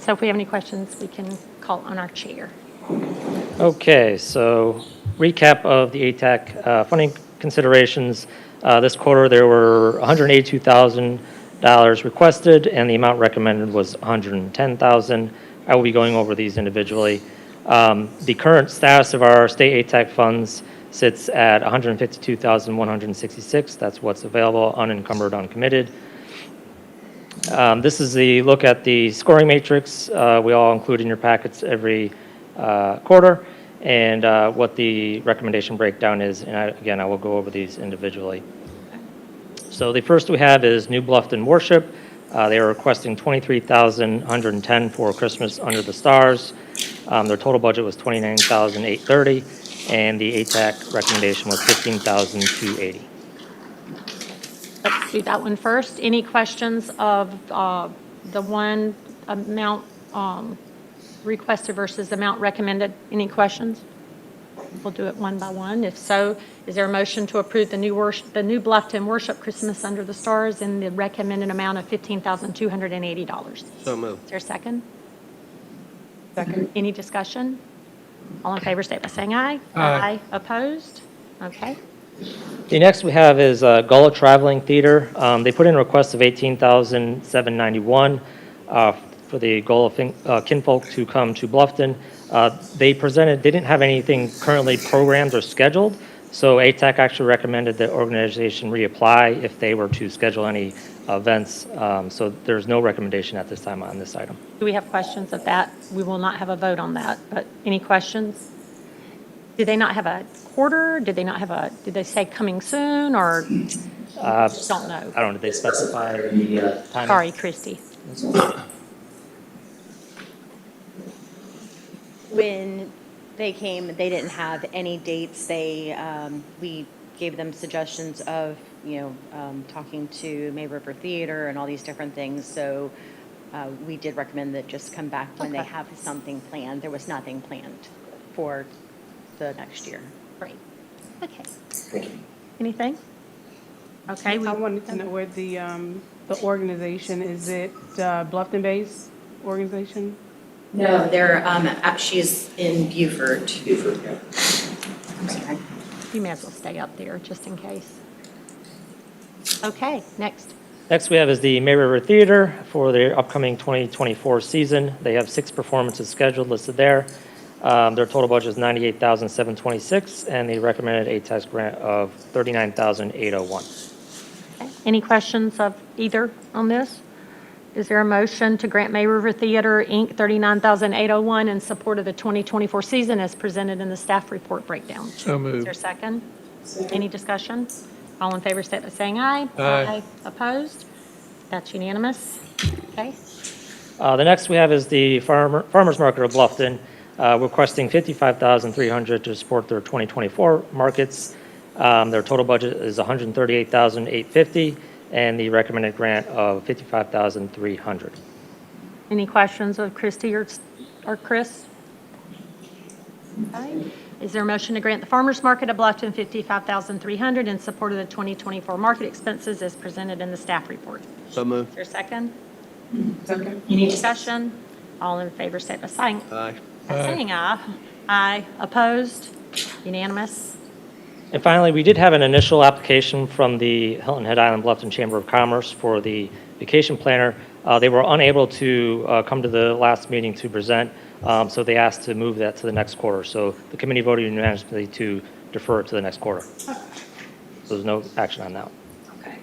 if we have any questions, we can call on our chair. Okay, so recap of the ATAC funding considerations. This quarter, there were $182,000 requested, and the amount recommended was $110,000. I will be going over these individually. The current status of our state ATAC funds, sits at $152,166. That's what's available, unencumbered, uncommitted. This is the look at the scoring matrix. We all include in your packets every quarter, and what the recommendation breakdown is. And again, I will go over these individually. So the first we have is New Bluffton Worship. They are requesting $23,110 for Christmas Under the Stars. Their total budget was $29,830, and the ATAC recommendation was $15,280. Let's do that one first. Any questions of the one amount requested versus amount recommended? Any questions? We'll do it one by one. If so, is there a motion to approve the New Bluffton Worship Christmas Under the Stars in the recommended amount of $15,280? So moved. Is there a second? Second. Any discussion? All in favor, state by saying aye. Aye. Opposed? Okay. The next we have is Gullah Traveling Theater. They put in a request of $18,791 for the Gullah kinfolk to come to Bluffton. They didn't have anything currently programmed or scheduled, so ATAC actually recommended the organization reapply if they were to schedule any events. So there's no recommendation at this time on this item. Do we have questions of that? We will not have a vote on that, but any questions? Did they not have a quarter? Did they say coming soon, or just don't know? I don't know, did they specify the timing? Sorry, Christy. When they came, they didn't have any dates. We gave them suggestions of, talking to May River Theater and all these different things. So we did recommend that just come back when they have something planned. There was nothing planned for the next year. Great. Okay. Anything? Okay. I wanted to know where the organization, is it Bluffton-based organization? No, she's in Beaufort. Beaufort, yeah. I'm sorry. You may as well stay up there just in case. Okay, next. Next we have is the May River Theater for their upcoming 2024 season. They have 6 performances scheduled listed there. Their total budget is $98,726, and they recommended a tax grant of $39,801. Okay. Any questions of either on this? Is there a motion to grant May River Theater, Inc., $39,801 in support of the 2024 season as presented in the staff report breakdown? So moved. Is there a second? Any discussion? All in favor, state by saying aye. Aye. Opposed? That's unanimous. Okay. The next we have is the Farmers Market of Bluffton, requesting $55,300 to support their 2024 markets. Their total budget is $138,850, and the recommended grant of $55,300. Any questions of Christy or Chris? Okay. Is there a motion to grant the Farmers Market of Bluffton $55,300 in support of the 2024 market expenses as presented in the staff report? So moved. Is there a second? Second. Any discussion? All in favor, state by saying Aye. aye. Aye. Opposed? Unanimous? And finally, we did have an initial application from the Hilton Head Island Bluffton Chamber of Commerce for the vacation planner. They were unable to come to the last meeting to present, so they asked to move that to the next quarter. So the committee voted unanimously to defer it to the next quarter. So there's no action on that. Okay.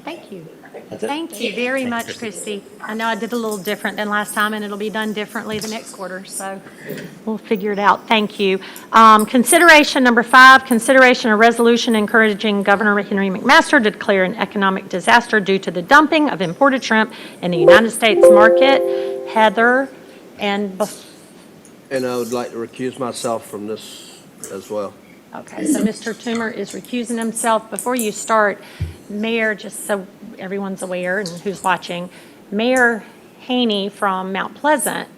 Thank you. That's it. Thank you very much, Christy. I know I did a little different than last time, and it'll be done differently the next quarter, so we'll figure it out. Thank you. Consideration number 5, consideration of resolution encouraging Governor Henry McMaster to declare an economic disaster due to the dumping of imported shrimp in the United States market. Heather and... And I would like to recuse myself from this as well. Okay, so Mr. Toomer is recusing himself. Before you start, Mayor, just so everyone's aware and who's watching, Mayor Haney from Mount Pleasant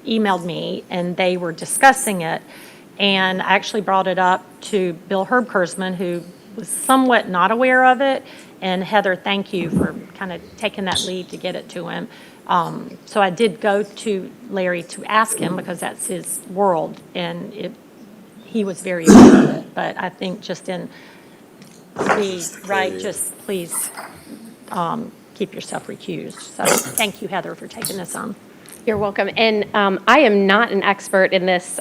emailed me, and they were discussing it, and I actually brought it up to Bill Herbkursman, who was somewhat not aware of it, and Heather, thank you for kind of taking that lead to get it to him. So I did go to Larry to ask him, because that's his world, and he was very aware of it, but I think just in be right, just please keep yourself recused. So thank you, Heather, for taking this on. You're welcome. And I am not an expert in this.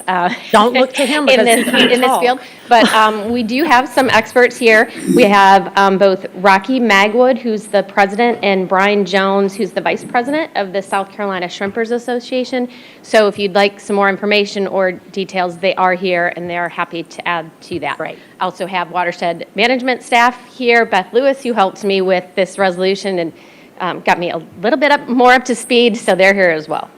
Don't look to him because he can't in this talk. field, but we do have some experts here. We have both Rocky Magwood, who's the president, and Brian Jones, who's the vice president of the South Carolina Shrimpers Association. So if you'd like some more information or details, they are here and they are happy to add to that. Right. I also have watershed management staff here, Beth Lewis, who helped me with this resolution and got me a little bit more up to speed, so they're here as well.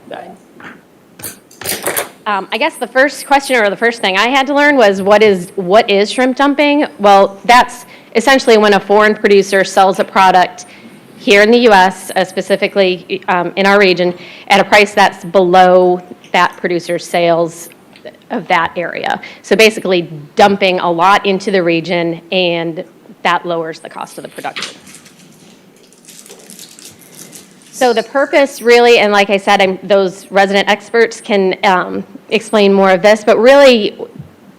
I guess the first question or the first thing I had to learn was what is shrimp dumping? Well, that's essentially when a foreign producer sells a product here in the U.S., specifically in our region, at a price that's below that producer's sales of that area. So basically dumping a lot into the region, and that lowers the cost of the production. So the purpose really, and like I said, those resident experts can explain more of this, but really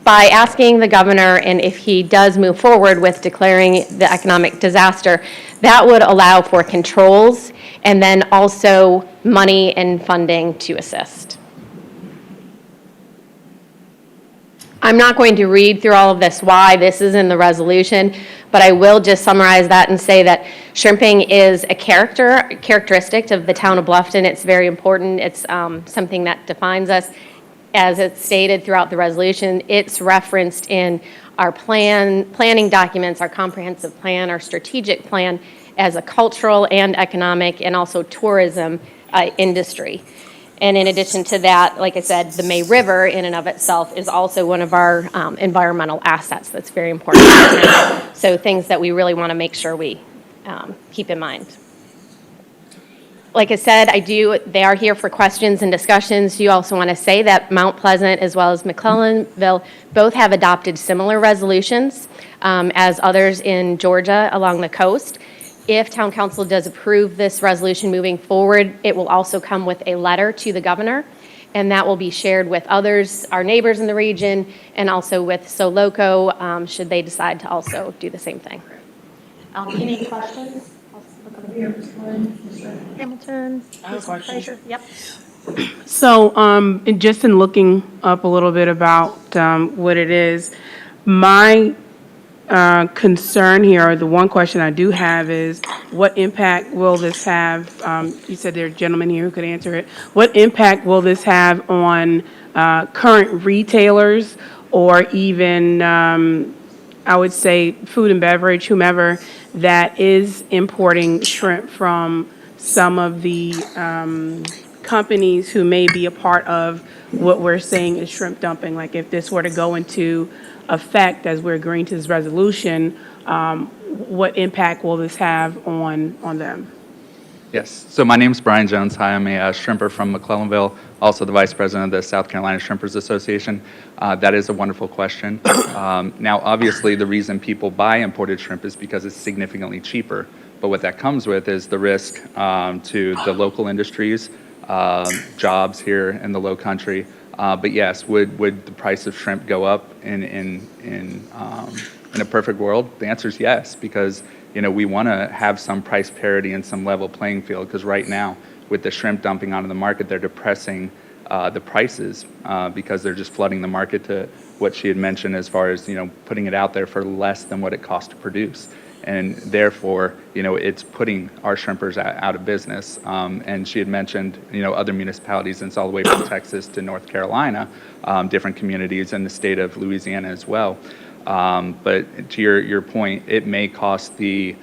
by asking the governor, and if he does move forward with declaring the economic disaster, that would allow for controls and then also money and funding to assist. I'm not going to read through all of this, why this is in the resolution, but I will just summarize that and say that shrimping is a characteristic of the town of Bluffton. It's very important. It's something that defines us. As it's stated throughout the resolution, it's referenced in our planning documents, our comprehensive plan, our strategic plan, as a cultural and economic and also tourism industry. And in addition to that, like I said, the May River in and of itself is also one of our environmental assets that's very important. So things that we really want to make sure we keep in mind. Like I said, they are here for questions and discussions. You also want to say that Mount Pleasant as well as McClellanville both have adopted similar resolutions as others in Georgia along the coast. If town council does approve this resolution moving forward, it will also come with a letter to the governor, and that will be shared with others, our neighbors in the region, and also with SoLoco, should they decide to also do the same thing. Any questions? Hamilton? I have a question. Fraser? Yep. So, and just in looking up a little bit about what it is, my concern here, or the one question I do have is, what impact will this have? You said there are gentlemen here who could answer it. What impact will this have on current retailers, or even, I would say, food and beverage, whomever, that is importing shrimp from some of the companies who may be a part of what we're saying is shrimp dumping? Like if this were to go into effect as we're agreeing to this resolution, what impact will this have on them? Yes, so my name is Brian Jones. Hi, I'm a shrimper from McClellanville, also the vice president of the South Carolina Shrimpers Association. That is a wonderful question. Now, obviously, the reason people buy imported shrimp is because it's significantly cheaper. But what that comes with is the risk to the local industries, jobs here in the Low Country. But yes, would the price of shrimp go up in a perfect world? The answer is yes, because we want to have some price parity and some level playing field. Because right now, with the shrimp dumping onto the market, they're depressing the prices because they're just flooding the market to what she had mentioned as far as putting it out there for less than what it costs to produce. And therefore, it's putting our shrimpers out of business. And she had mentioned, other municipalities, and it's all the way from Texas to North Carolina, different communities in the state of Louisiana as well. But to your point, it may cost the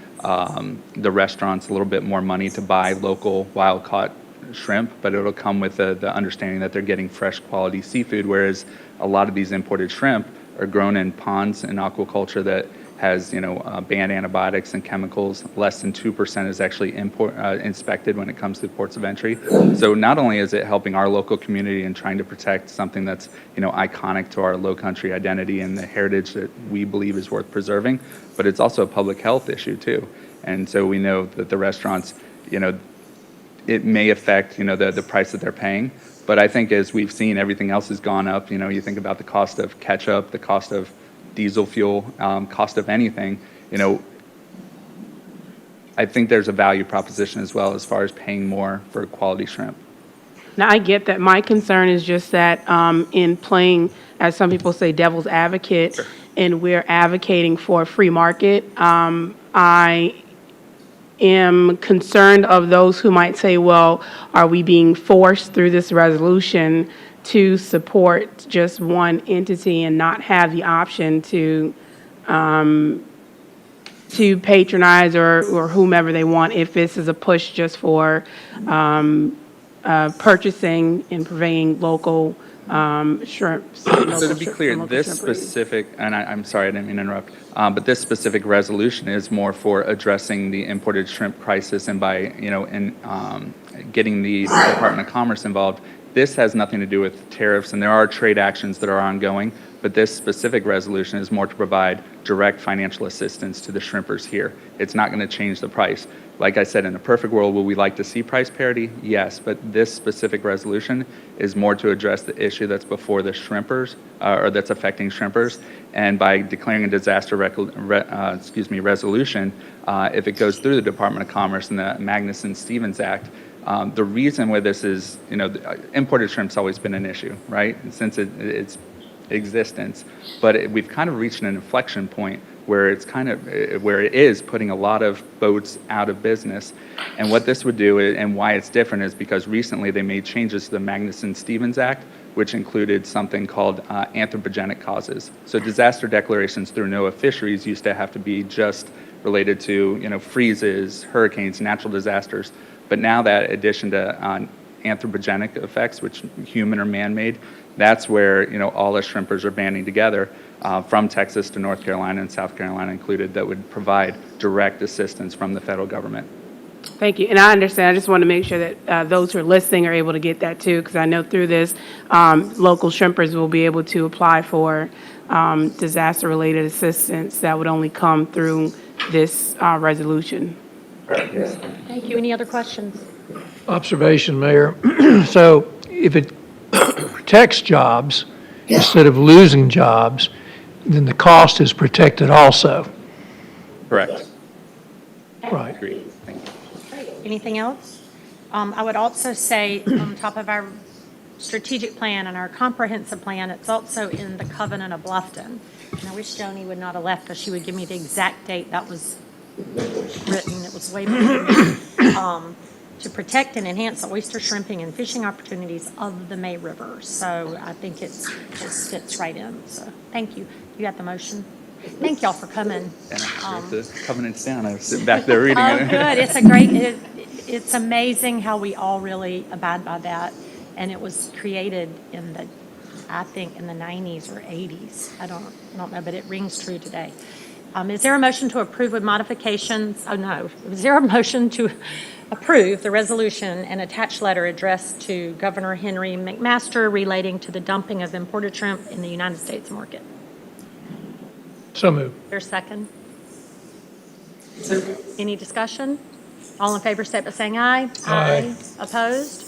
restaurants a little bit more money to buy local wild-caught shrimp, but it'll come with the understanding that they're getting fresh quality seafood, whereas a lot of these imported shrimp are grown in ponds and aquaculture that has banned antibiotics and chemicals. Less than 2% is actually inspected when it comes to ports of entry. So not only is it helping our local community and trying to protect something that's iconic to our Low Country identity and the heritage that we believe is worth preserving, but it's also a public health issue too. And so we know that the restaurants, it may affect the price that they're paying. But I think as we've seen, everything else has gone up. You think about the cost of ketchup, the cost of diesel fuel, cost of anything, I think there's a value proposition as well as far as paying more for quality shrimp. Now, I get that. My concern is just that in playing, as some people say, devil's advocate, and we're advocating for a free market, I am concerned of those who might say, well, are we being forced through this resolution to support just one entity and not have the option to patronize or whomever they want if this is a push just for purchasing and purveying local shrimps. So to be clear, this specific, and I'm sorry, I didn't mean to interrupt, but this specific resolution is more for addressing the imported shrimp crisis and by, getting the Department of Commerce involved. This has nothing to do with tariffs, and there are trade actions that are ongoing, but this specific resolution is more to provide direct financial assistance to the shrimpers here. It's not going to change the price. Like I said, in a perfect world, would we like to see price parity? Yes, but this specific resolution is more to address the issue that's before the shrimpers, or that's affecting shrimpers. And by declaring a disaster resolution, if it goes through the Department of Commerce and the Magnuson-Stevens Act, the reason why this is, imported shrimp's always been an issue, right? Since its existence, but we've kind of reached an inflection point where where it is putting a lot of boats out of business. And what this would do and why it's different is because recently they made changes to the Magnuson-Stevens Act, which included something called anthropogenic causes. So disaster declarations through NOAA fisheries used to have to be just related to, freezes, hurricanes, natural disasters. But now that addition to anthropogenic effects, which human or man-made, that's where all the shrimpers are banding together from Texas to North Carolina and South Carolina included that would provide direct assistance from the federal government. Thank you. And I understand. I just want to make sure that those who are listening are able to get that too, because I know through this, local shrimpers will be able to apply for disaster-related assistance that would only come through this resolution. Thank you. Any other questions? Observation, Mayor. So if it protects jobs instead of losing jobs, then the cost is protected also. Correct. Right. Agreed. Thank you. Great. Anything else? I would also say on top of our strategic plan and our comprehensive plan, it's also in the Covenant of Bluffton. And I wish Joni would not have left because she would give me the exact date that was written. It was way before me. To protect and enhance the oyster shrimping and fishing opportunities of the May River. So I think it just fits right in. So thank you. You got the motion? Thank y'all for coming. And I wrote the covenants down. I was sitting back there reading Oh, it. good. It's amazing how we all really abide by that. And it was created I think in the 90s or 80s. I don't know, but it rings true today. Is there a motion to approve with modifications? Oh, no. Is there a motion to approve the resolution and attached letter addressed to Governor Henry McMaster relating to the dumping of imported shrimp in the United States market? So moved. There's a second. Any discussion? All in favor, state by saying aye. Aye. Opposed?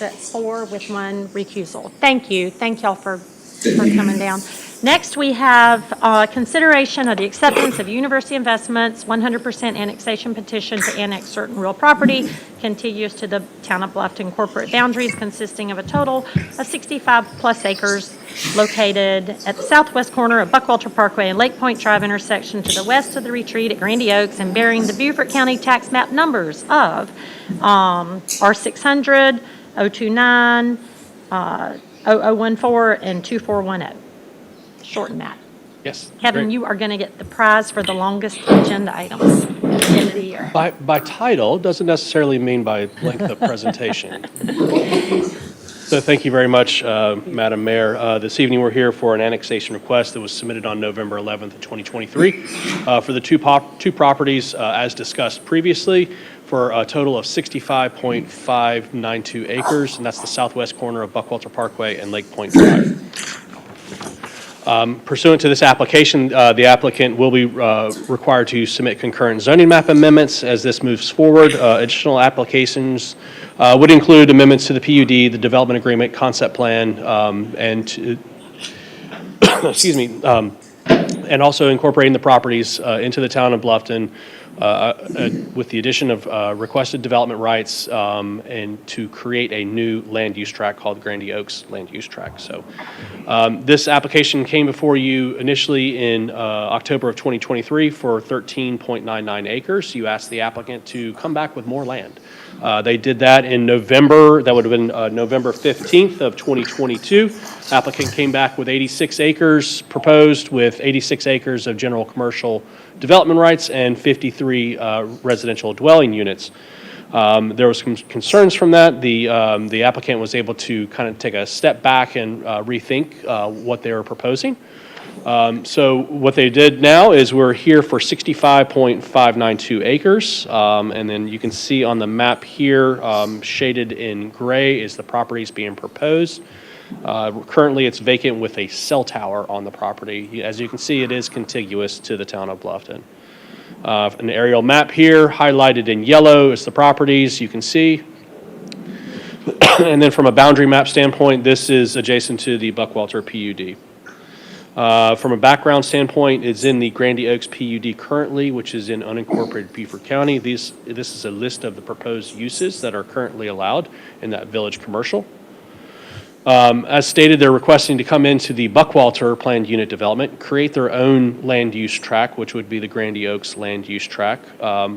That's 4 with 1 recusal. Thank you. Thank y'all for coming down. Next, we have consideration of the acceptance of university investments, 100% annexation petition to annex certain real property contiguous to the town of Bluffton corporate boundaries, consisting of a total of 65-plus acres located at the southwest corner of Buckwalter Parkway and Lake Point Drive intersection to the west of the retreat at Grandy Oaks and bearing the Beaufort County tax map numbers of R600, 029, 0014, and 2410. Shorten that. Yes. Kevin, great. you are going to get the prize for the longest agenda items at the end of the year. By title doesn't necessarily mean by length of presentation. So thank you very much, Madam Mayor. This evening we're here for an annexation request that was submitted on November 11th of 2023 for the two properties as discussed previously for a total of 65.592 acres, and that's the southwest corner of Buckwalter Parkway and Lake Point Drive. Pursuant to this application, the applicant will be required to submit concurrent zoning map amendments as this moves forward. Additional applications would include amendments to the PUD, the development agreement, concept plan, and and also incorporating the properties into the town of Bluffton with the addition of requested development rights and to create a new land use tract called Grandy Oaks Land Use Tract. So this application came before you initially in October of 2023 for 13.99 acres. You asked the applicant to come back with more land. They did that in November. That would have been November 15th of 2022. Applicant came back with 86 acres proposed, with 86 acres of general commercial development rights and 53 residential dwelling units. There was some concerns from that. The applicant was able to kind of take a step back and rethink what they were proposing. So what they did now is we're here for 65.592 acres. And then you can see on the map here, shaded in gray is the properties being proposed. Currently, it's vacant with a cell tower on the property. As you can see, it is contiguous to the town of Bluffton. An aerial map here, highlighted in yellow, is the properties you can see. And then from a boundary map standpoint, this is adjacent to the Buckwalter PUD. From a background standpoint, it's in the Grandy Oaks PUD currently, which is in unincorporated Beaufort County. This is a list of the proposed uses that are currently allowed in that village commercial. As stated, they're requesting to come into the Buckwalter planned unit development, create their own land use tract, which would be the Grandy Oaks land use tract.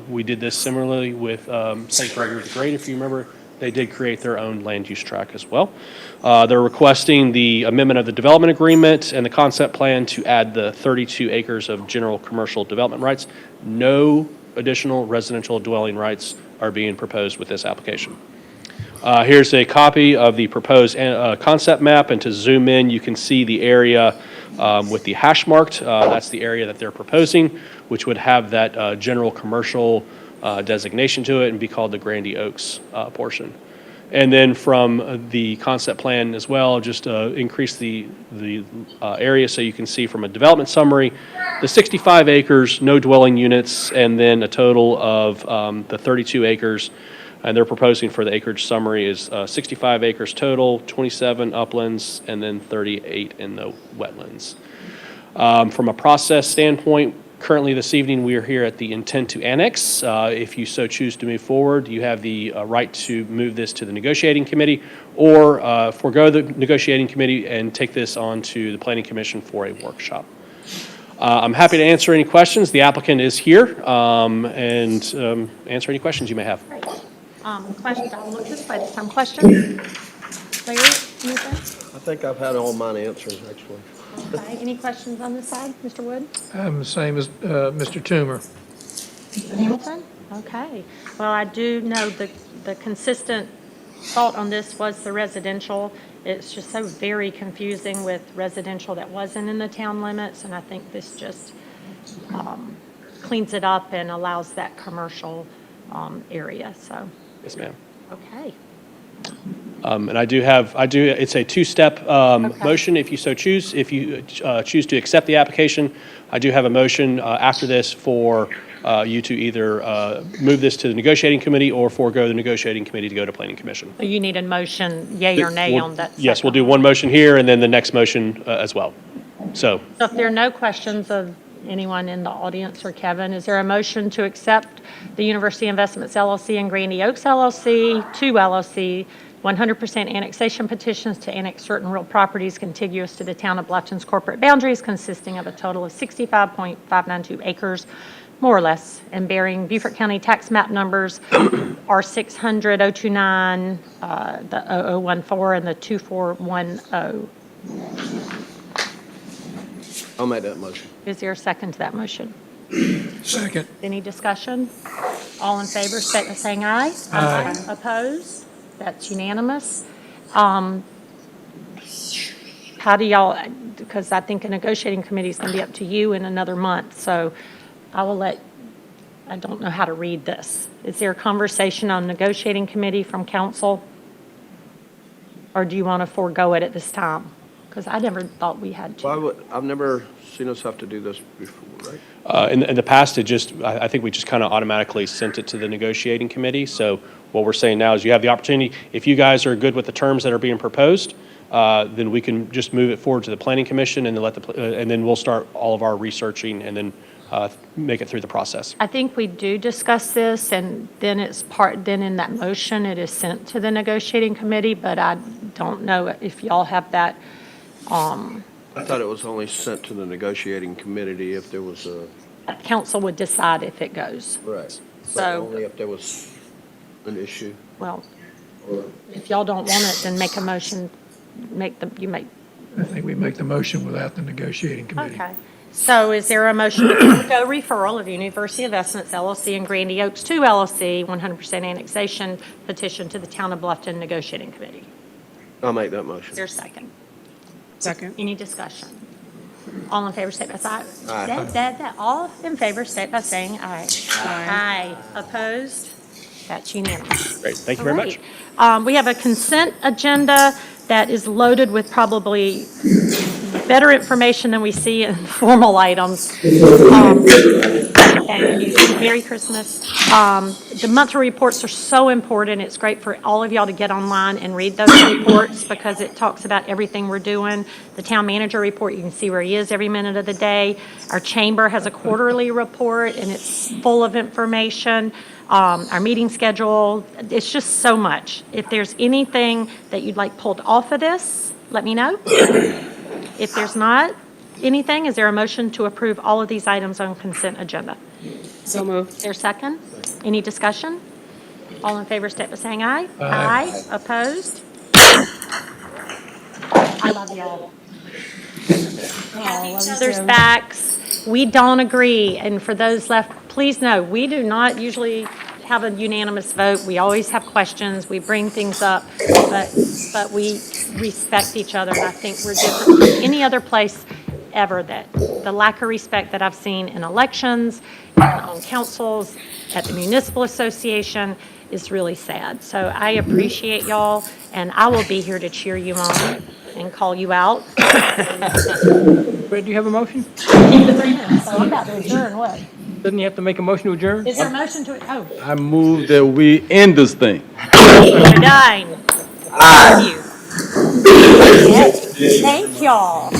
We did this similarly with St. Gregory the Great, if you remember. They did create their own land use tract as well. They're requesting the amendment of the development agreement and the concept plan to add the 32 acres of general commercial development rights. No additional residential dwelling rights are being proposed with this application. Here's a copy of the proposed concept map, and to zoom in, you can see the area with the hash marked. That's the area that they're proposing, which would have that general commercial designation to it and be called the Grandy Oaks portion. And then from the concept plan as well, just increase the area so you can see from a development summary, the 65 acres, no dwelling units, and then a total of the 32 acres. And they're proposing for the acreage summary is 65 acres total, 27 uplands, and then 38 in the wetlands. From a process standpoint, currently this evening we are here at the intent to annex. If you so choose to move forward, you have the right to move this to the negotiating committee or forego the negotiating committee and take this on to the planning commission for a workshop. I'm happy to answer any questions. The applicant is here and answer any questions you may have. Questions, I'll look this way this time. Questions? Larry, anything? I think I've had all mine answered, actually. Okay, any questions on this side, Mr. Wood? I'm the same as Mr. Toomer. Mr. Hamilton? Okay. Well, I do know the consistent thought on this was the residential. It's just so very confusing with residential that wasn't in the town limits, and I think this just cleans it up and allows that commercial area, so. Yes, ma'am. Okay. And it's a two-step motion if you so choose. If you choose to accept the application, I do have a motion after this for you to either move this to the negotiating committee or forego the negotiating committee to go to planning commission. So you need a motion, yay or nay on that? Yes, we'll do one motion here and then the next motion as well. So if there are no questions of anyone in the audience or Kevin, is there a motion to accept the University Investments LLC and Grandy Oaks LLC, 2 LLC, 100% annexation petitions to annex certain real properties contiguous to the town of Bluffton's corporate boundaries, consisting of a total of 65.592 acres, more or less, and bearing Beaufort County tax map numbers R600 029, the 0014, and the 2410. I'll make that motion. Is there a second to that motion? Second. Any discussion? All in favor, saying aye. Aye. Opposed? That's unanimous. How do y'all, because I think a negotiating committee is going to be up to you in another month, so I don't know how to read this. Is there a conversation on negotiating committee from council? Or do you want to forego it at this time? Because I never thought we had to. Well, I've never seen us have to do this before, right? in the past, I think we just kind of automatically sent it to the negotiating committee. So what we're saying now is you have the opportunity, if you guys are good with the terms that are being proposed, then we can just move it forward to the planning commission and then and then we'll start all of our researching and then make it through the process. I think we do discuss this, and then then in that motion, it is sent to the negotiating committee, but I don't know if y'all have that. I thought it was only sent to the negotiating committee if there was a. Council would decide if it goes. Right. So- Only if there was an issue. Well, if y'all don't want it, then make a motion, I think we make the motion without the negotiating committee. Okay. So is there a motion to forego referral of University of Estimates LLC and Grandy Oaks 2 LLC 100% annexation petition to the Town of Bluffton Negotiating Committee? I'll make that motion. Is there a second? Second. Any discussion? All in favor, state by saying aye. Aye. All in favor, state by saying aye. Aye. Opposed? That's unanimous. Great, thank you very much. We have a consent agenda that is loaded with probably better information than we see in formal items. Thank you. Merry Christmas. The monthly reports are so important. It's great for all of y'all to get online and read those reports because it talks about everything we're doing. The town manager report, you can see where he is every minute of the day. Our chamber has a quarterly report, and it's full of information. Our meeting schedule, it's just so much. If there's anything that you'd like pulled off of this, let me know. If there's not anything, is there a motion to approve all of these items on consent agenda? So moved. Is there a second? Any discussion? All in favor, state by saying aye. Aye. Opposed? I love y'all. Each other's backs. We don't agree, and for those left, please know, we do not usually have a unanimous vote. We always have questions. We bring things up, but we respect each other, and I think we're different from any other place ever. That the lack of respect that I've seen in elections, on councils, at the municipal association is really sad. So I appreciate y'all, and I will be here to cheer you on and call you out. Brett, do you have a motion? Keep the 3 minutes, so I'm about to adjourn, what? Doesn't he have to make a motion to adjourn? Is there a motion to, oh, I move that we end this thing. we're done. Thank you. Thank y'all.